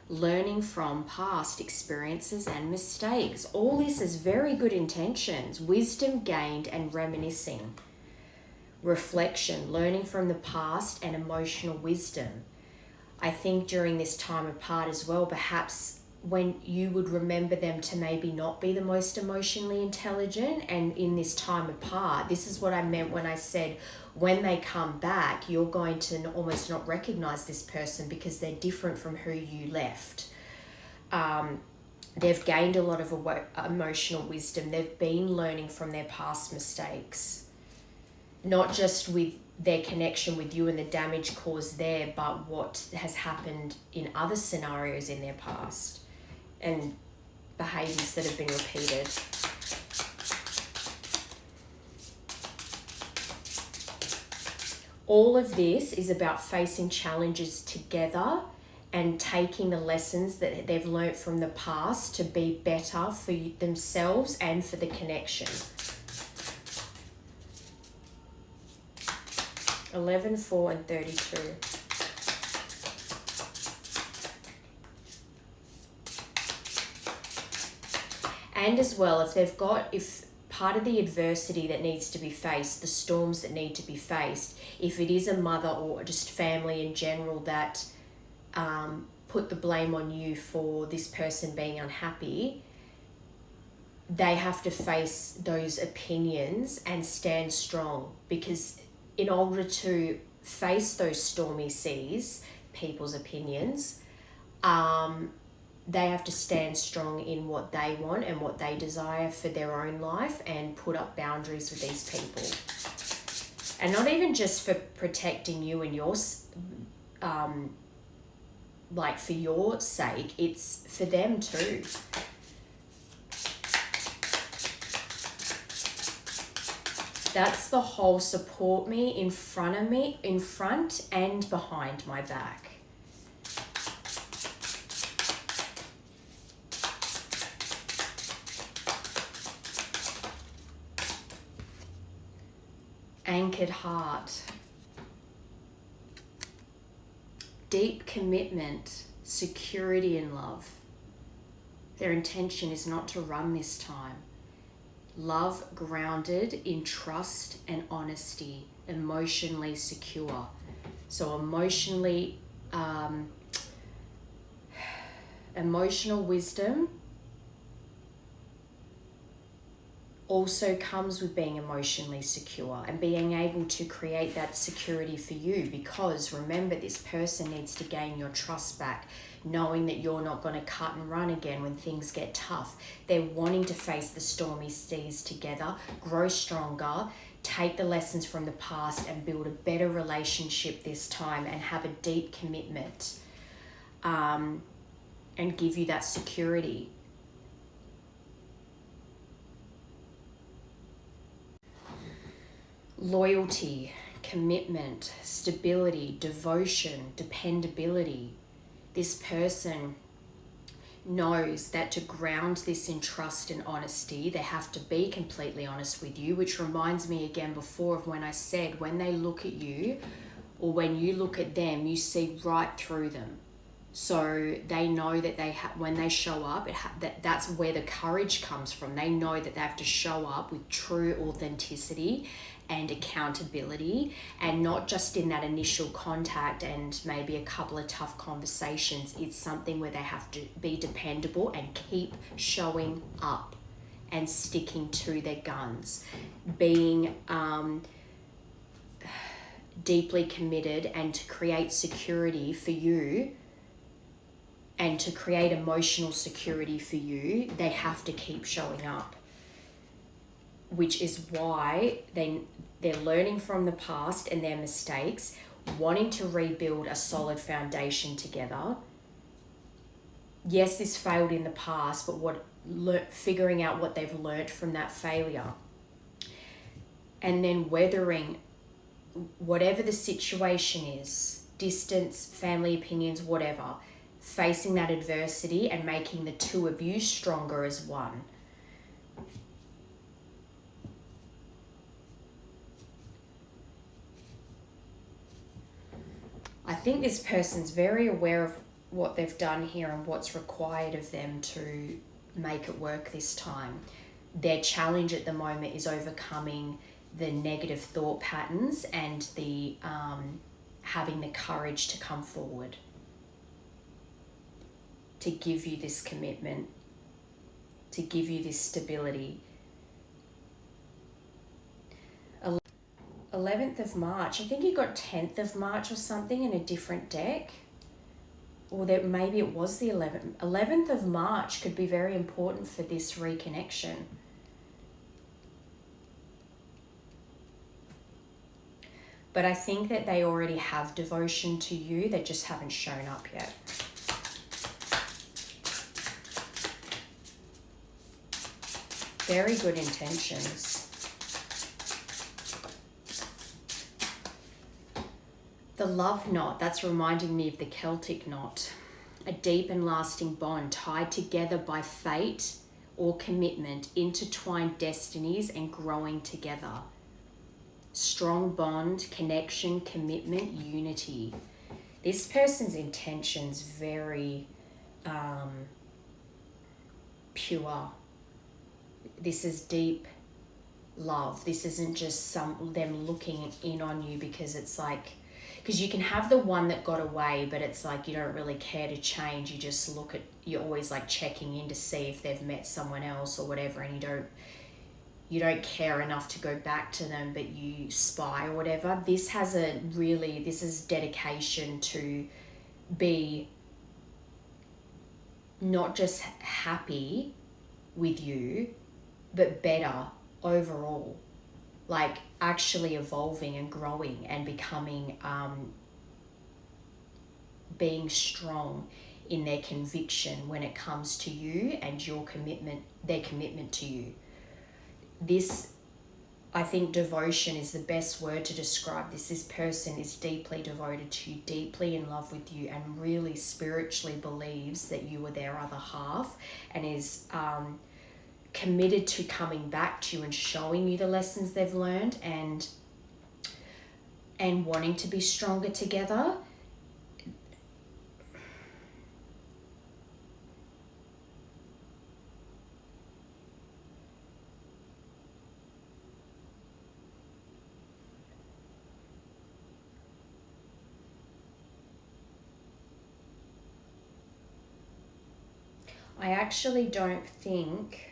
Learning from past experiences and mistakes. All this is very good intentions. Wisdom gained and reminiscing. Reflection, learning from the past, and emotional wisdom. I think during this time apart as well, perhaps when you would remember them to maybe not be the most emotionally intelligent, and in this time apart, this is what I meant when I said when they come back, you're going to almost not recognize this person because they're different from who you left. They've gained a lot of emotional wisdom. They've been learning from their past mistakes, not just with their connection with you and the damage caused there, but what has happened in other scenarios in their past and behaviors that have been repeated. All of this is about facing challenges together and taking the lessons that they've learnt from the past to be better for themselves and for the connection. 11:4 and 32. And as well, if part of the adversity that needs to be faced, the storms that need to be faced, if it is a mother or just family in general that put the blame on you for this person being unhappy, they have to face those opinions and stand strong, because in order to face those stormy seas, people's opinions, they have to stand strong in what they want and what they desire for their own life, and put up boundaries with these people. And not even just for protecting you and yours, like for your sake, it's for them too. That's the whole support me, in front and behind my back. Anchored heart. Deep commitment, security in love. Their intention is not to run this time. Love grounded in trust and honesty, emotionally secure. So emotional wisdom also comes with being emotionally secure and being able to create that security for you, because remember, this person needs to gain your trust back, knowing that you're not going to cut and run again when things get tough. They're wanting to face the stormy seas together, grow stronger, take the lessons from the past and build a better relationship this time, and have a deep commitment, and give you that security. Loyalty, commitment, stability, devotion, dependability. This person knows that to ground this in trust and honesty, they have to be completely honest with you, which reminds me again before of when I said, when they look at you or when you look at them, you see right through them. So they know that when they show up, that's where the courage comes from. They know that they have to show up with true authenticity and accountability, and not just in that initial contact and maybe a couple of tough conversations. It's something where they have to be dependable and keep showing up and sticking to their guns, being deeply committed, and to create security for you and to create emotional security for you, they have to keep showing up. Which is why they're learning from the past and their mistakes, wanting to rebuild a solid foundation together. Yes, this failed in the past, but figuring out what they've learnt from that failure. And then weathering whatever the situation is, distance, family opinions, whatever, facing that adversity and making the two of you stronger as one. I think this person's very aware of what they've done here and what's required of them to make it work this time. Their challenge at the moment is overcoming the negative thought patterns and the having the courage to come forward, to give you this commitment, to give you this stability. 11th of March, I think you got 10th of March or something in a different deck. Or that maybe it was the 11th. 11th of March could be very important for this reconnection. But I think that they already have devotion to you, they just haven't shown up yet. Very good intentions. The love knot, that's reminding me of the Celtic knot. A deep and lasting bond tied together by fate or commitment, intertwined destinies and growing together. Strong bond, connection, commitment, unity. This person's intention's very pure. This is deep love. This isn't just them looking in on you because it's like, because you can have the one that got away, but it's like you don't really care to change. You just you're always like checking in to see if they've met someone else or whatever, and you don't care enough to go back to them, but you spy or whatever. This is dedication to be not just happy with you, but better overall. Like actually evolving and growing and becoming, being strong in their conviction when it comes to you and their commitment to you. I think devotion is the best word to describe this. This person is deeply devoted to you, deeply in love with you, and really spiritually believes that you are their other half, and is committed to coming back to you and showing you the lessons they've learned, and wanting to be stronger together. I actually don't think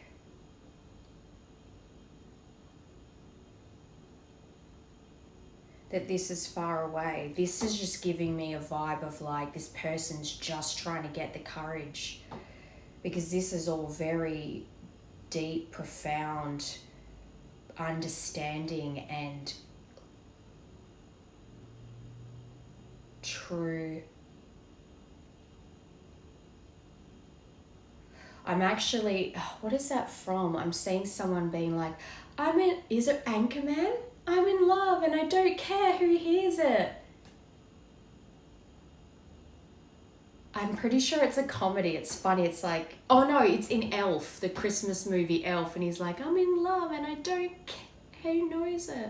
that this is far away. This is just giving me a vibe of like this person's just trying to get the courage, because this is all very deep, profound understanding and true. I'm actually, what is that from? I'm seeing someone being like, is it Anchorman? I'm in love and I don't care who hears it. I'm pretty sure it's a comedy. It's funny. It's like, oh no, it's in Elf, the Christmas movie Elf. And he's like, I'm in love and I don't care who knows it.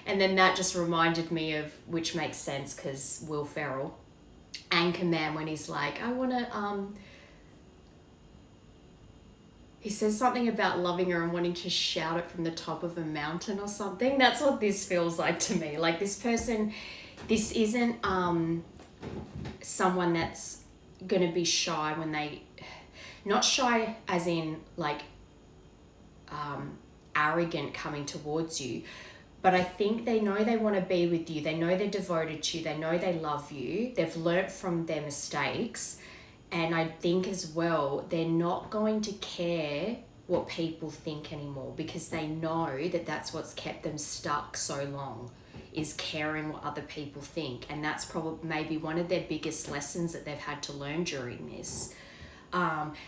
And then that just reminded me of, which makes sense because Will Ferrell, Anchorman, when he's like, I want to, he says something about loving her and wanting to shout it from the top of a mountain or something. That's what this feels like to me. Like this person, this isn't someone that's going to be shy when not shy as in like arrogant coming towards you, but I think they know they want to be with you. They know they're devoted to you. They know they love you. They've learnt from their mistakes. And I think as well, they're not going to care what people think anymore, because they know that that's what's kept them stuck so long, is caring what other people think. And that's probably maybe one of their biggest lessons that they've had to learn during this.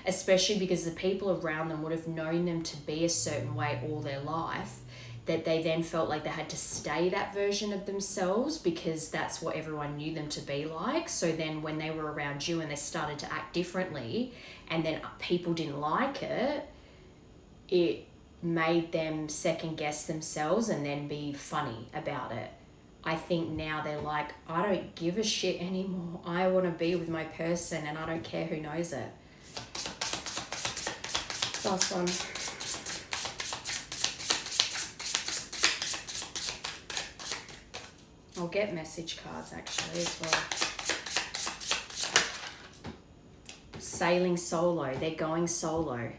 Especially because the people around them would have known them to be a certain way all their life, that they then felt like they had to stay that version of themselves because that's what everyone knew them to be like. So then when they were around you and they started to act differently and then people didn't like it, it made them second guess themselves and then be funny about it. I think now they're like, I don't give a shit anymore. I want to be with my person and I don't care who knows it. Last one. I'll get message cards actually as well. Sailing solo. They're going solo.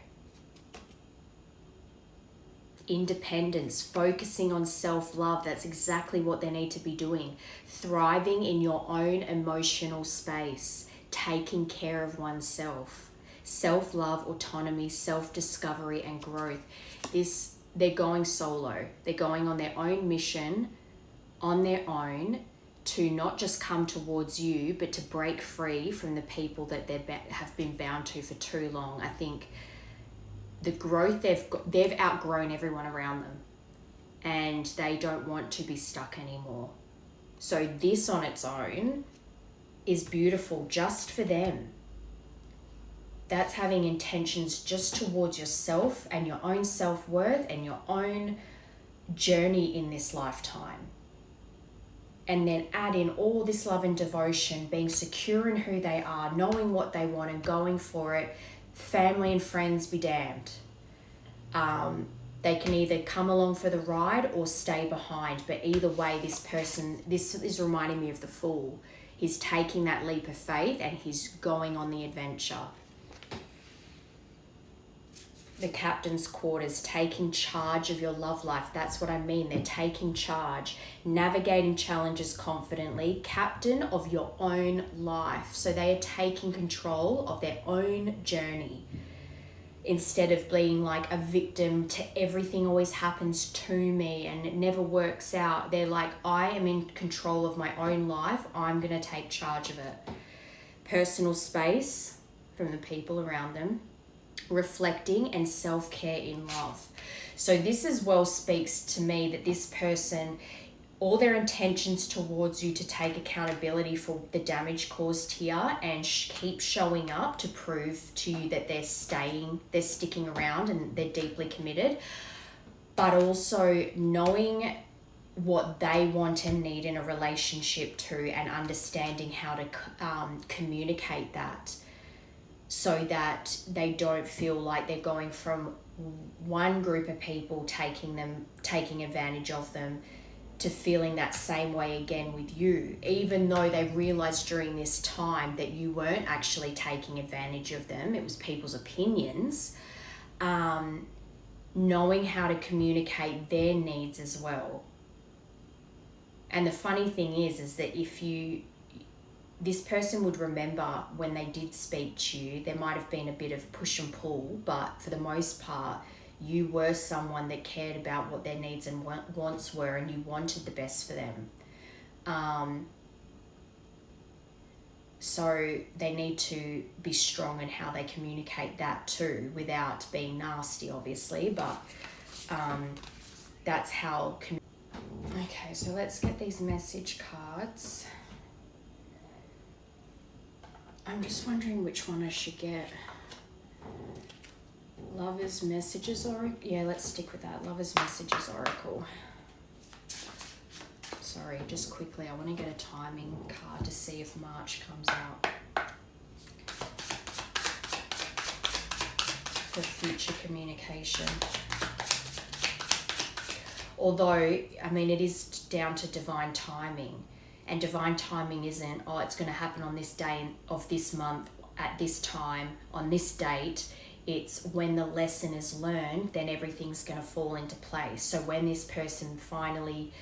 Independence. Focusing on self-love. That's exactly what they need to be doing. Thriving in your own emotional space. Taking care of oneself. Self-love, autonomy, self-discovery and growth. They're going solo. They're going on their own mission, on their own, to not just come towards you, but to break free from the people that they have been bound to for too long. I think the growth they've outgrown everyone around them, and they don't want to be stuck anymore. So this on its own is beautiful just for them. That's having intentions just towards yourself and your own self-worth and your own journey in this lifetime. And then add in all this love and devotion, being secure in who they are, knowing what they want and going for it. Family and friends be damned. They can either come along for the ride or stay behind. But either way, this person, this is reminding me of the Fool. He's taking that leap of faith and he's going on the adventure. The Captain's quarters, taking charge of your love life. That's what I mean. They're taking charge, navigating challenges confidently, captain of your own life. So they are taking control of their own journey instead of being like a victim to everything always happens to me and it never works out. They're like, I am in control of my own life. I'm going to take charge of it. Personal space from the people around them. Reflecting and self-care in love. So this as well speaks to me that this person, all their intentions towards you to take accountability for the damage caused here and keep showing up to prove to you that they're sticking around and they're deeply committed, but also knowing what they want and need in a relationship too, and understanding how to communicate that, so that they don't feel like they're going from one group of people taking advantage of them to feeling that same way again with you, even though they realized during this time that you weren't actually taking advantage of them. It was people's opinions. Knowing how to communicate their needs as well. And the funny thing is that this person would remember when they did speak to you, there might have been a bit of push and pull, but for the most part, you were someone that cared about what their needs and wants were, and you wanted the best for them. So they need to be strong in how they communicate that too, without being nasty, obviously, but that's how... Okay, so let's get these message cards. I'm just wondering which one I should get. Lover's Messages Oracle. Yeah, let's stick with that. Lover's Messages Oracle. Sorry, just quickly, I want to get a timing card to see if March comes out. For future communication. Although, I mean, it is down to divine timing. And divine timing isn't, oh, it's going to happen on this day of this month, at this time, on this date. It's when the lesson is learned, then everything's going to fall into place. So when this person finally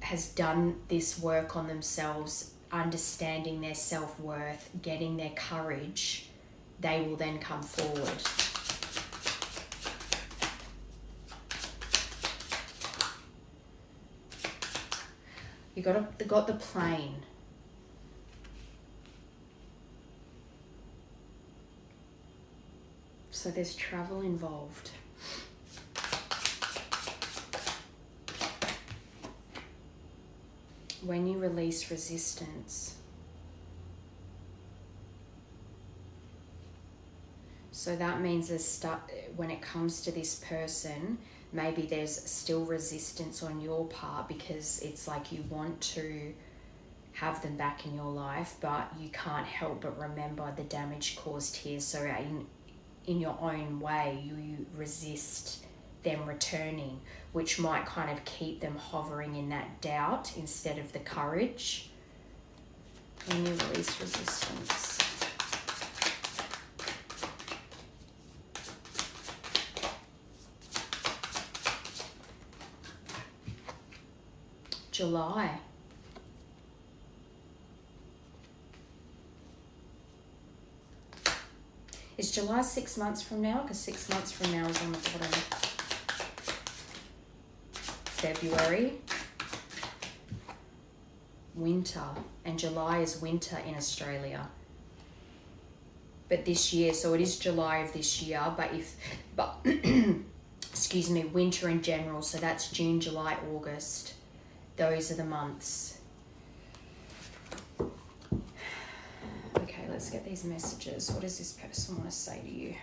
has done this work on themselves, understanding their self-worth, getting their courage, they will then come forward. You got the plane. So there's travel involved. When you release resistance. So that means when it comes to this person, maybe there's still resistance on your part because it's like you want to have them back in your life, but you can't help but remember the damage caused here. So in your own way, you resist them returning, which might kind of keep them hovering in that doubt instead of the courage. When you release resistance. July. Is July 6 months from now? Because 6 months from now is on the bottom. February. Winter. And July is winter in Australia. But this year, so it is July of this year, but excuse me, winter in general. So that's June, July, August. Those are the months. Okay, let's get these messages. What does this person want to say to you?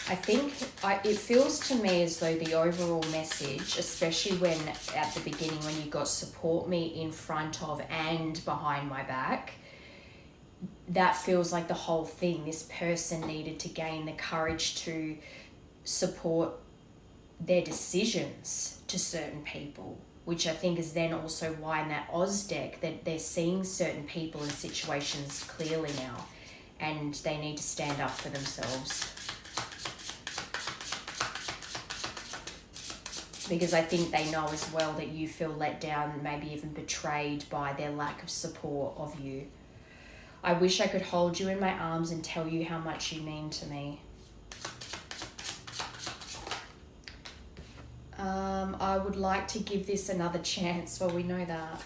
I think it feels to me as though the overall message, especially when at the beginning when you got support me in front of and behind my back, that feels like the whole thing. This person needed to gain the courage to support their decisions to certain people, which I think is then also why in that Oz deck that they're seeing certain people and situations clearly now, and they need to stand up for themselves. Because I think they know as well that you feel let down, maybe even betrayed by their lack of support of you. I wish I could hold you in my arms and tell you how much you mean to me. I would like to give this another chance. Well, we know that.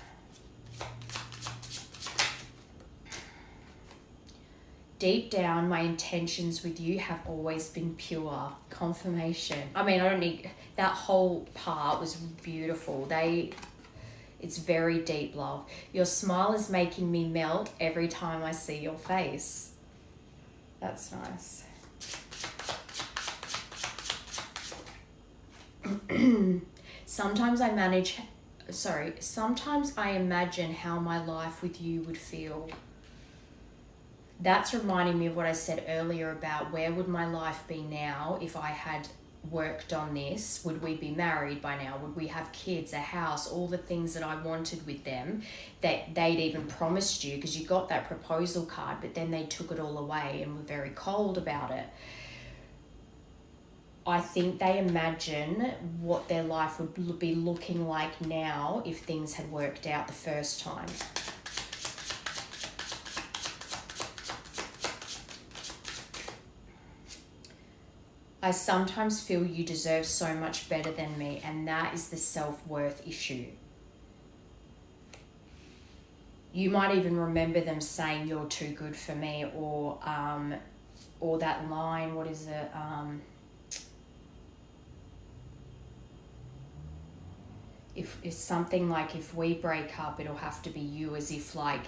Deep down, my intentions with you have always been pure. Confirmation. I mean, I don't need... That whole part was beautiful. It's very deep, love. Your smile is making me melt every time I see your face. That's nice. Sometimes I imagine how my life with you would feel. That's reminding me of what I said earlier about where would my life be now if I had worked on this. Would we be married by now? Would we have kids, a house, all the things that I wanted with them that they'd even promised you, because you got that proposal card, but then they took it all away and were very cold about it. I think they imagine what their life would be looking like now if things had worked out the first time. I sometimes feel you deserve so much better than me, and that is the self-worth issue. You might even remember them saying you're too good for me, or that line, what is it? If it's something like, if we break up, it'll have to be you, as if like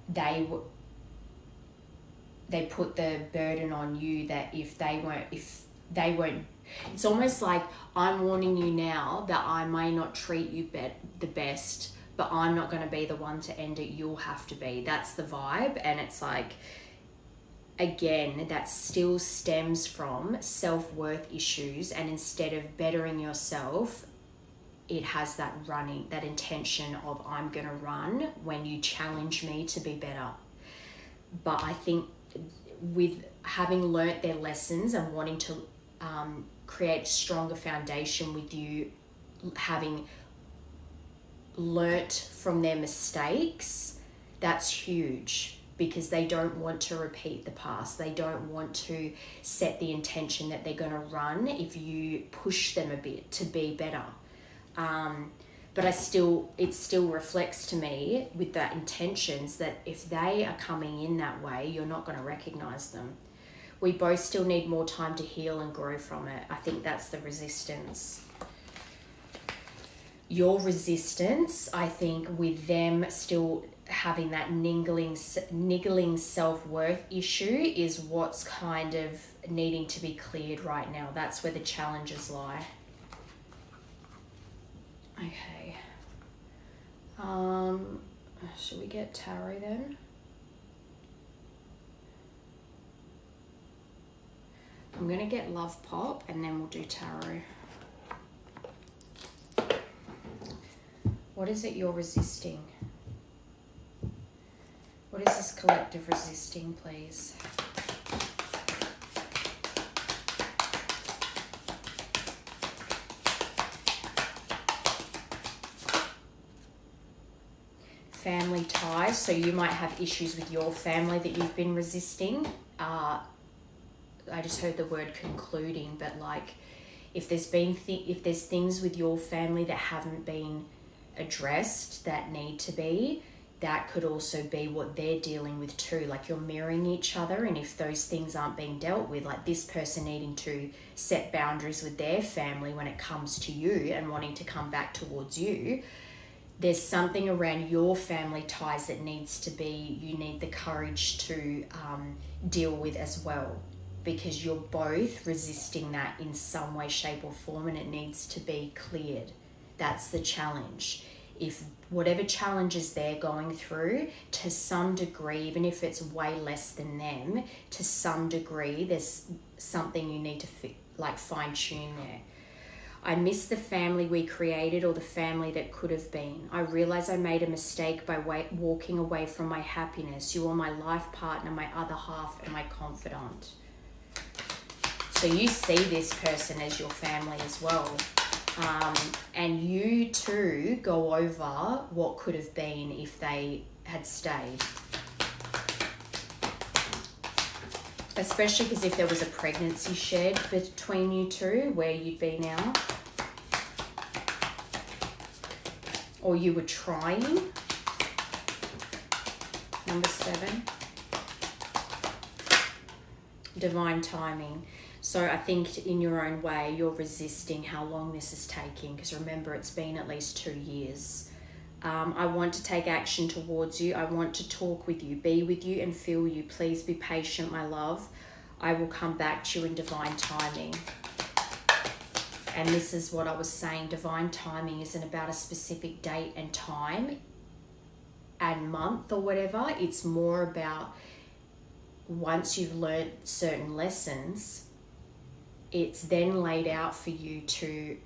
they put the burden on you that if they weren't, it's almost like, I'm warning you now that I may not treat you the best, but I'm not going to be the one to end it. You'll have to be. That's the vibe. And it's like, again, that still stems from self-worth issues, and instead of bettering yourself, it has that intention of, I'm going to run when you challenge me to be better. But I think with having learnt their lessons and wanting to create a stronger foundation with you, having learnt from their mistakes, that's huge, because they don't want to repeat the past. They don't want to set the intention that they're going to run if you push them a bit to be better. But it still reflects to me with that intentions that if they are coming in that way, you're not going to recognize them. We both still need more time to heal and grow from it. I think that's the resistance. Your resistance, I think, with them still having that niggling self-worth issue is what's kind of needing to be cleared right now. That's where the challenges lie. Okay. Should we get tarot then? I'm going to get love pop and then we'll do tarot. What is it you're resisting? What is this collective resisting, please? Family ties. So you might have issues with your family that you've been resisting. I just heard the word concluding, but like if there's things with your family that haven't been addressed that need to be, that could also be what they're dealing with too. Like you're mirroring each other, and if those things aren't being dealt with, like this person needing to set boundaries with their family when it comes to you and wanting to come back towards you, there's something around your family ties that you need the courage to deal with as well, because you're both resisting that in some way, shape or form, and it needs to be cleared. That's the challenge. if whatever challenges they're going through, to some degree, even if it's way less than them, to some degree, there's something you need to fine tune there. I miss the family we created or the family that could have been. I realize I made a mistake by walking away from my happiness. You are my life partner, my other half, and my confidant. So you see this person as your family as well. And you too go over what could have been if they had stayed. Especially because if there was a pregnancy shared between you two, where you'd be now. Or you were trying. Number 7. Divine timing. So I think in your own way, you're resisting how long this is taking, because remember, it's been at least 2 years. I want to take action towards you. I want to talk with you, be with you and feel you. Please be patient, my love. I will come back to you in divine timing. And this is what I was saying. Divine timing isn't about a specific date and time and month or whatever. It's more about once you've learned certain lessons, it's then laid out for you to,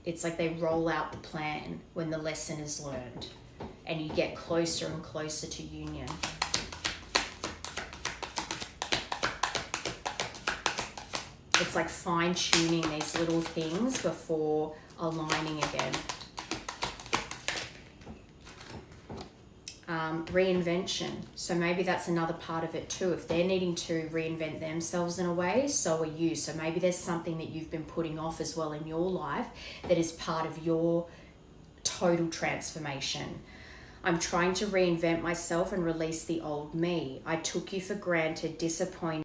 it's like they roll out the plan when the lesson is learned and you get closer and closer to union. It's like fine-tuning these little things before aligning again. Reinvention. So maybe that's another part of it too. If they're needing to reinvent themselves in a way, so are you. So maybe there's something that you've been putting off as well in your life that is part of your total transformation. I'm trying to reinvent myself and release the old me. I took you for granted, disappointed.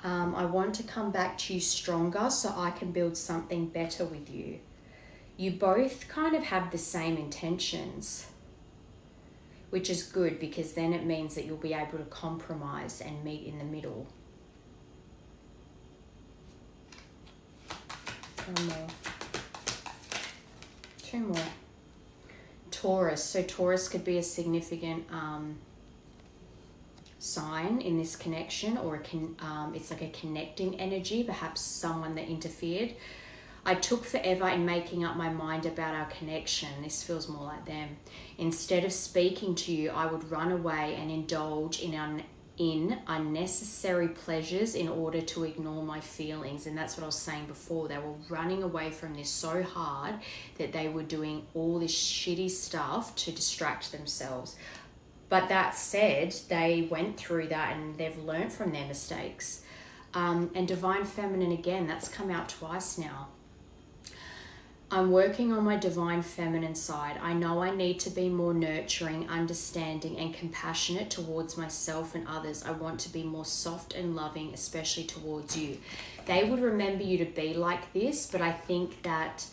I want to come back to you stronger so I can build something better with you. You both kind of have the same intentions, which is good because then it means that you'll be able to compromise and meet in the middle. One more. 2 more. Taurus. So Taurus could be a significant sign in this connection, or it's like a connecting energy, perhaps someone that interfered. I took forever in making up my mind about our connection. This feels more like them. Instead of speaking to you, I would run away and indulge in unnecessary pleasures in order to ignore my feelings. And that's what I was saying before. They were running away from this so hard that they were doing all this shitty stuff to distract themselves. But that said, they went through that and they've learned from their mistakes. And Divine Feminine, again, that's come out twice now. I'm working on my Divine Feminine side. I know I need to be more nurturing, understanding, and compassionate towards myself and others. I want to be more soft and loving, especially towards you. They would remember you to be like this, but I think that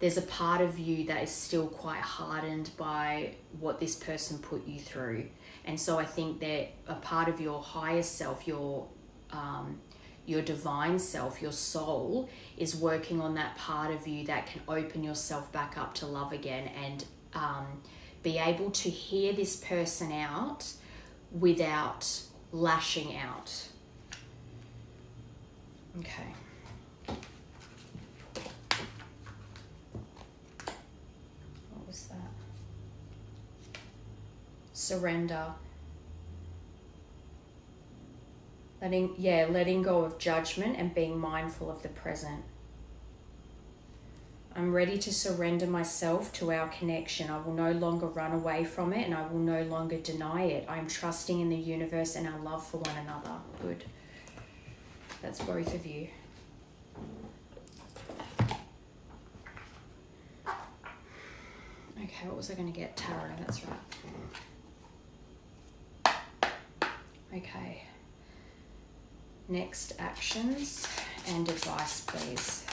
there's a part of you that is still quite hardened by what this person put you through. And so I think that a part of your higher self, your divine self, your soul, is working on that part of you that can open yourself back up to love again and be able to hear this person out without lashing out. Okay. What was that? Surrender. Letting go of judgment and being mindful of the present. I'm ready to surrender myself to our connection. I will no longer run away from it and I will no longer deny it. I'm trusting in the universe and our love for one another. Good. That's both of you. Okay, what was I going to get? Tarot, that's right. Okay. Next, actions and advice, please.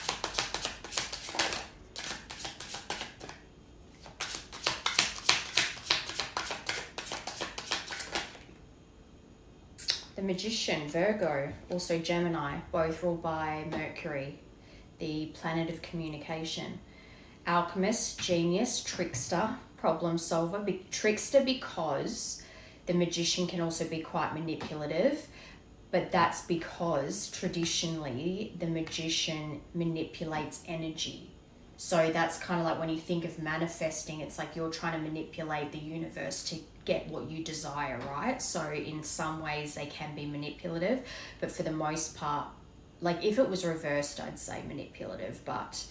The Magician, Virgo, also Gemini, both ruled by Mercury, the planet of communication. Alchemist, genius, trickster, problem solver. Trickster because the magician can also be quite manipulative, but that's because traditionally the magician manipulates energy. So that's kind of like when you think of manifesting, it's like you're trying to manipulate the universe to get what you desire, right? So in some ways they can be manipulative, but for the most part, like if it was reversed, I'd say manipulative, but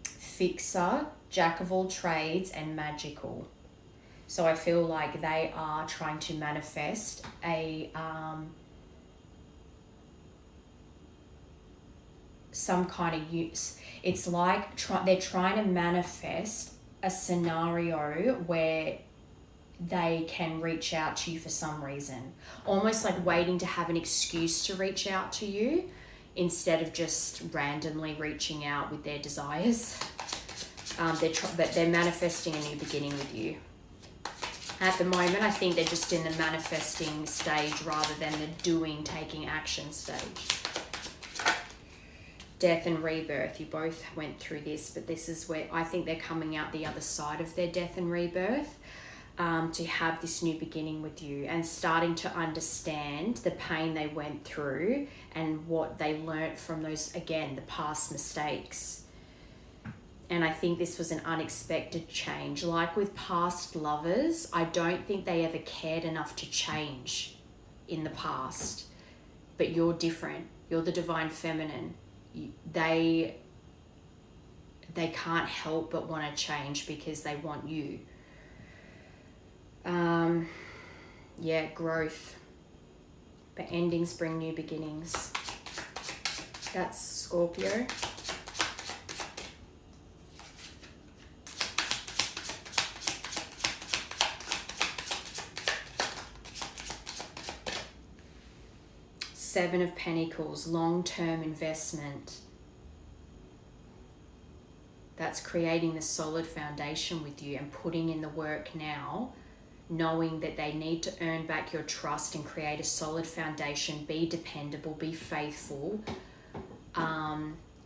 fixer, jack of all trades, and magical. So I feel like they are trying to manifest a some kind of use. It's like they're trying to manifest a scenario where they can reach out to you for some reason, almost like waiting to have an excuse to reach out to you instead of just randomly reaching out with their desires. But they're manifesting a new beginning with you. At the moment, I think they're just in the manifesting stage rather than the doing, taking action stage. Death and rebirth, you both went through this, but this is where I think they're coming out the other side of their death and rebirth, to have this new beginning with you and starting to understand the pain they went through and what they learnt from those, again, the past mistakes. And I think this was an unexpected change. Like with past lovers, I don't think they ever cared enough to change in the past. But you're different. You're the divine feminine. They can't help but want to change because they want you. Yeah, growth. But endings bring new beginnings. That's Scorpio. Seven of Pentacles, long-term investment. That's creating the solid foundation with you and putting in the work now, knowing that they need to earn back your trust and create a solid foundation. Be dependable, be faithful,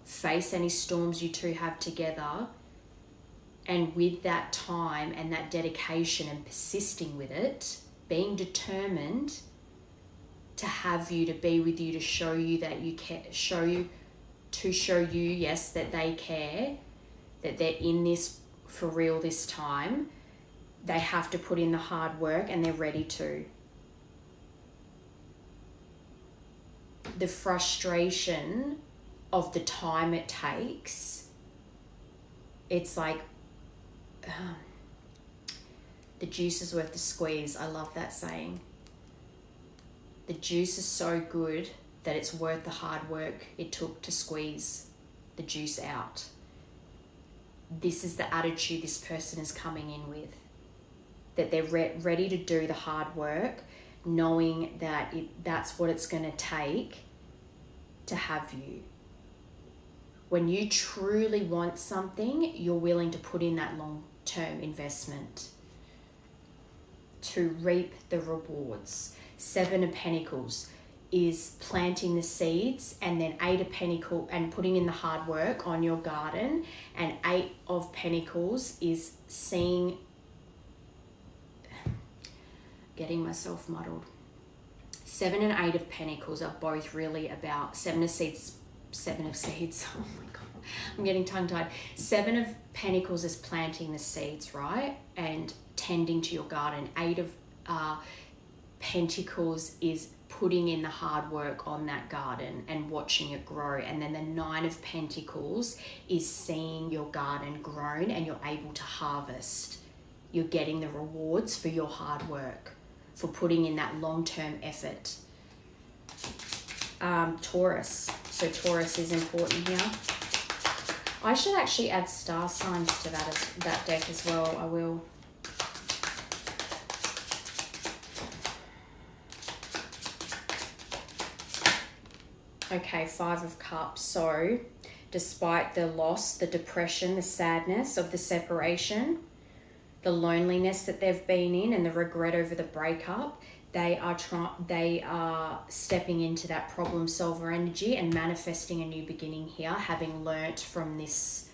face any storms you two have together. And with that time and that dedication and persisting with it, being determined to have you, to be with you, to show you that you care, show you, yes, that they care, that they're in this for real this time. They have to put in the hard work and they're ready to. The frustration of the time it takes, it's like the juice is worth the squeeze. I love that saying. The juice is so good that it's worth the hard work it took to squeeze the juice out. This is the attitude this person is coming in with. That they're ready to do the hard work, knowing that that's what it's going to take to have you. When you truly want something, you're willing to put in that long-term investment to reap the rewards. Seven of Pentacles is planting the seeds, and then Eight of Pentacles and putting in the hard work on your garden, and Eight of Pentacles is seeing, getting myself muddled. Seven and Eight of Pentacles are both really about Seven of Seeds. Oh my God, I'm getting tongue-tied. Seven of Pentacles is planting the seeds, right? And tending to your garden. Eight of Pentacles is putting in the hard work on that garden and watching it grow. And then the Nine of Pentacles is seeing your garden grown and you're able to harvest. You're getting the rewards for your hard work, for putting in that long-term effort. Taurus. So Taurus is important here. I should actually add star signs to that deck as well. I will. Okay, Five of Cups. So despite the loss, the depression, the sadness of the separation, the loneliness that they've been in, and the regret over the breakup, they are stepping into that problem solver energy and manifesting a new beginning here, having learnt from this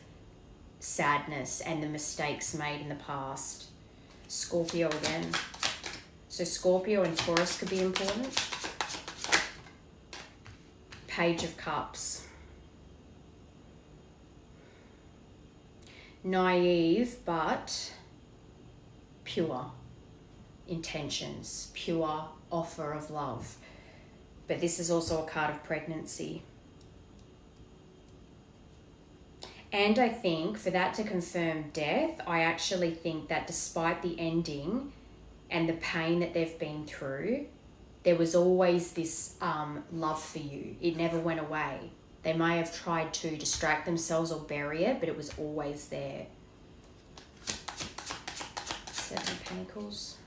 sadness and the mistakes made in the past. Scorpio again. So Scorpio and Taurus could be important. Page of Cups. Naive but pure intentions, pure offer of love. But this is also a card of pregnancy. And I think for that to confirm death, I actually think that despite the ending and the pain that they've been through, there was always this love for you. It never went away. They may have tried to distract themselves or bury it, but it was always there. Seven of Pentacles.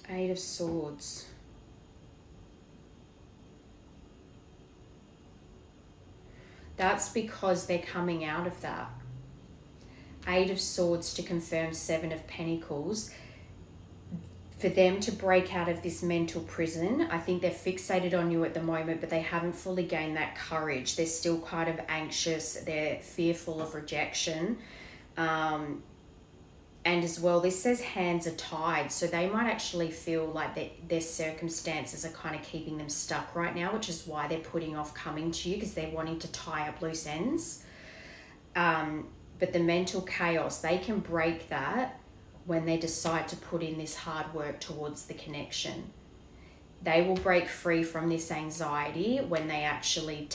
Eight of Swords. That's because they're coming out of that. Eight of Swords to confirm Seven of Pentacles. For them to break out of this mental prison, I think they're fixated on you at the moment, but they haven't fully gained that courage. They're still kind of anxious. They're fearful of rejection. And as well, this says hands are tied. So they might actually feel like their circumstances are kind of keeping them stuck right now, which is why they're putting off coming to you, because they're wanting to tie up loose ends. But the mental chaos, they can break that when they decide to put in this hard work towards the connection. They will break free from this anxiety when they actually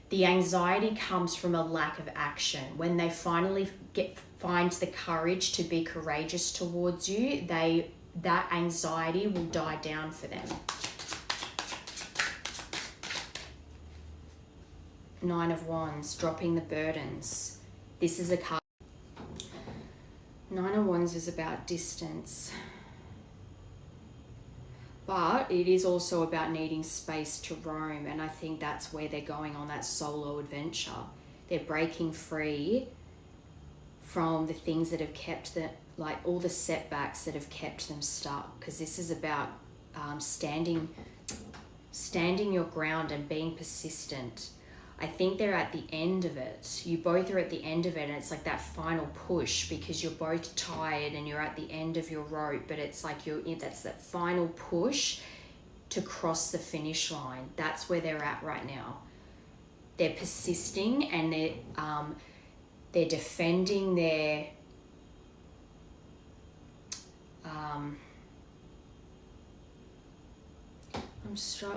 the anxiety comes from a lack of action. When they finally find the courage to be courageous towards you, that anxiety will die down for them. Nine of Wands, dropping the burdens. This is a card. Nine of Wands is about distance. But it is also about needing space to roam, and I think that's where they're going on that solo adventure. They're breaking free from the things that have kept them, like all the setbacks that have kept them stuck, because this is about standing your ground and being persistent. I think they're at the end of it. You both are at the end of it, and it's like that final push, because you're both tired and you're at the end of your rope, but it's like that's that final push to cross the finish line. That's where they're at right now. They're persisting, and they're defending their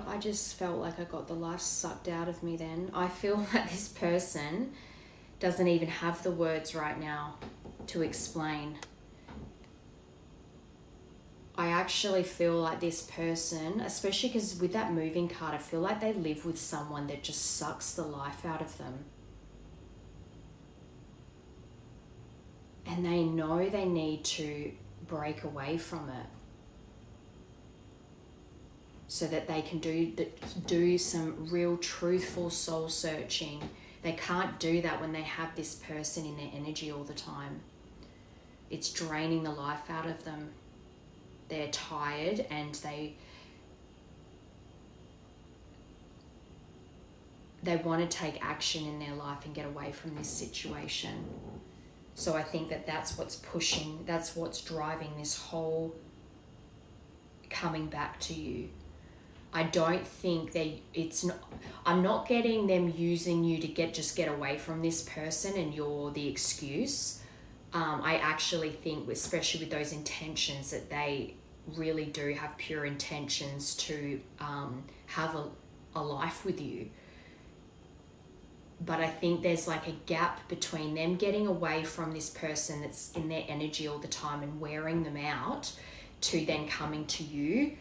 I just felt like I got the life sucked out of me then. I feel like this person doesn't even have the words right now to explain. I actually feel like this person, especially because with that moving card, I feel like they live with someone that just sucks the life out of them. And they know they need to break away from it, so that they can do some real truthful soul searching. They can't do that when they have this person in their energy all the time. It's draining the life out of them. They're tired, and they want to take action in their life and get away from this situation. So I think that's what's pushing, that's what's driving this whole coming back to you. I don't think I'm not getting them using you to get away from this person and you're the excuse. I actually think, especially with those intentions, that they really do have pure intentions to have a life with you. But I think there's like a gap between them getting away from this person that's in their energy all the time and wearing them out, to then coming to you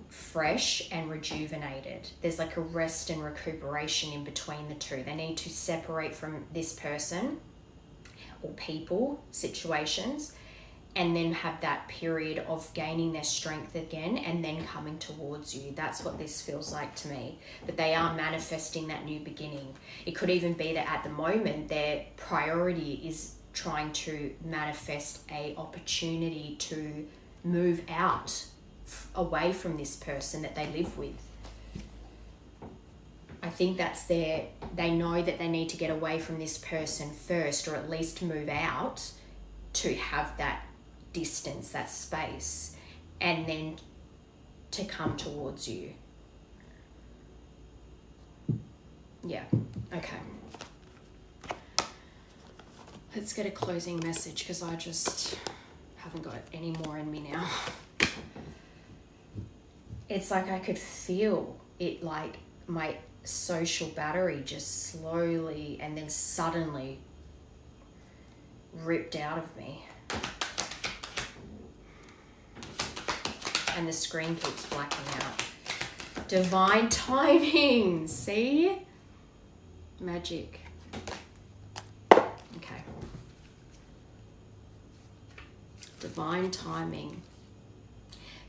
fresh and rejuvenated. There's like a rest and recuperation in between the two. They need to separate from this person or people, situations, and then have that period of gaining their strength again and then coming towards you. That's what this feels like to me. But they are manifesting that new beginning. It could even be that at the moment their priority is trying to manifest a opportunity to move out away from this person that they live with. I think that's they know that they need to get away from this person first, or at least move out to have that distance, that space, and then to come towards you. Yeah, okay. Let's get a closing message, because I just haven't got any more in me now. It's like I could feel it, like my social battery just slowly and then suddenly ripped out of me. And the screen keeps blacking out. Divine timing, see? Magic. Okay. Divine timing.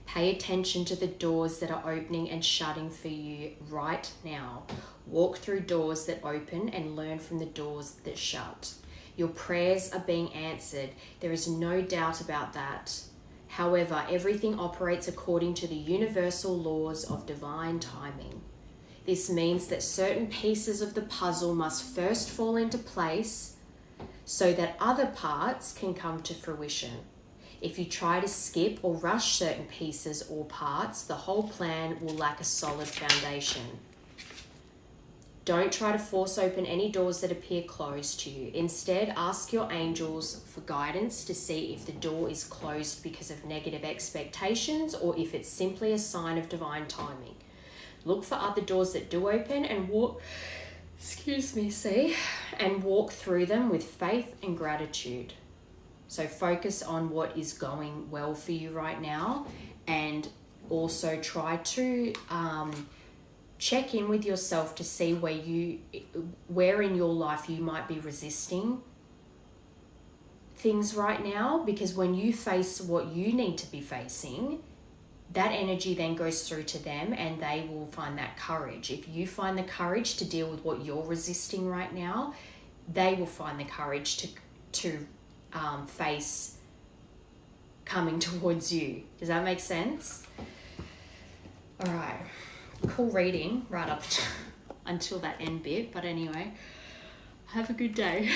Pay attention to the doors that are opening and shutting for you right now. Walk through doors that open and learn from the doors that shut. Your prayers are being answered. There is no doubt about that. However, everything operates according to the universal laws of divine timing. This means that certain pieces of the puzzle must first fall into place so that other parts can come to fruition. If you try to skip or rush certain pieces or parts, the whole plan will lack a solid foundation. Don't try to force open any doors that appear closed to you. Instead, ask your angels for guidance to see if the door is closed because of negative expectations or if it's simply a sign of divine timing. Look for other doors that do open and walk through them with faith and gratitude. So focus on what is going well for you right now, and also try to check in with yourself to see where in your life you might be resisting things right now, because when you face what you need to be facing, that energy then goes through to them and they will find that courage. If you find the courage to deal with what you're resisting right now, they will find the courage to face coming towards you. Does that make sense? All right. Cool reading right up until that end bit. But anyway, have a good day.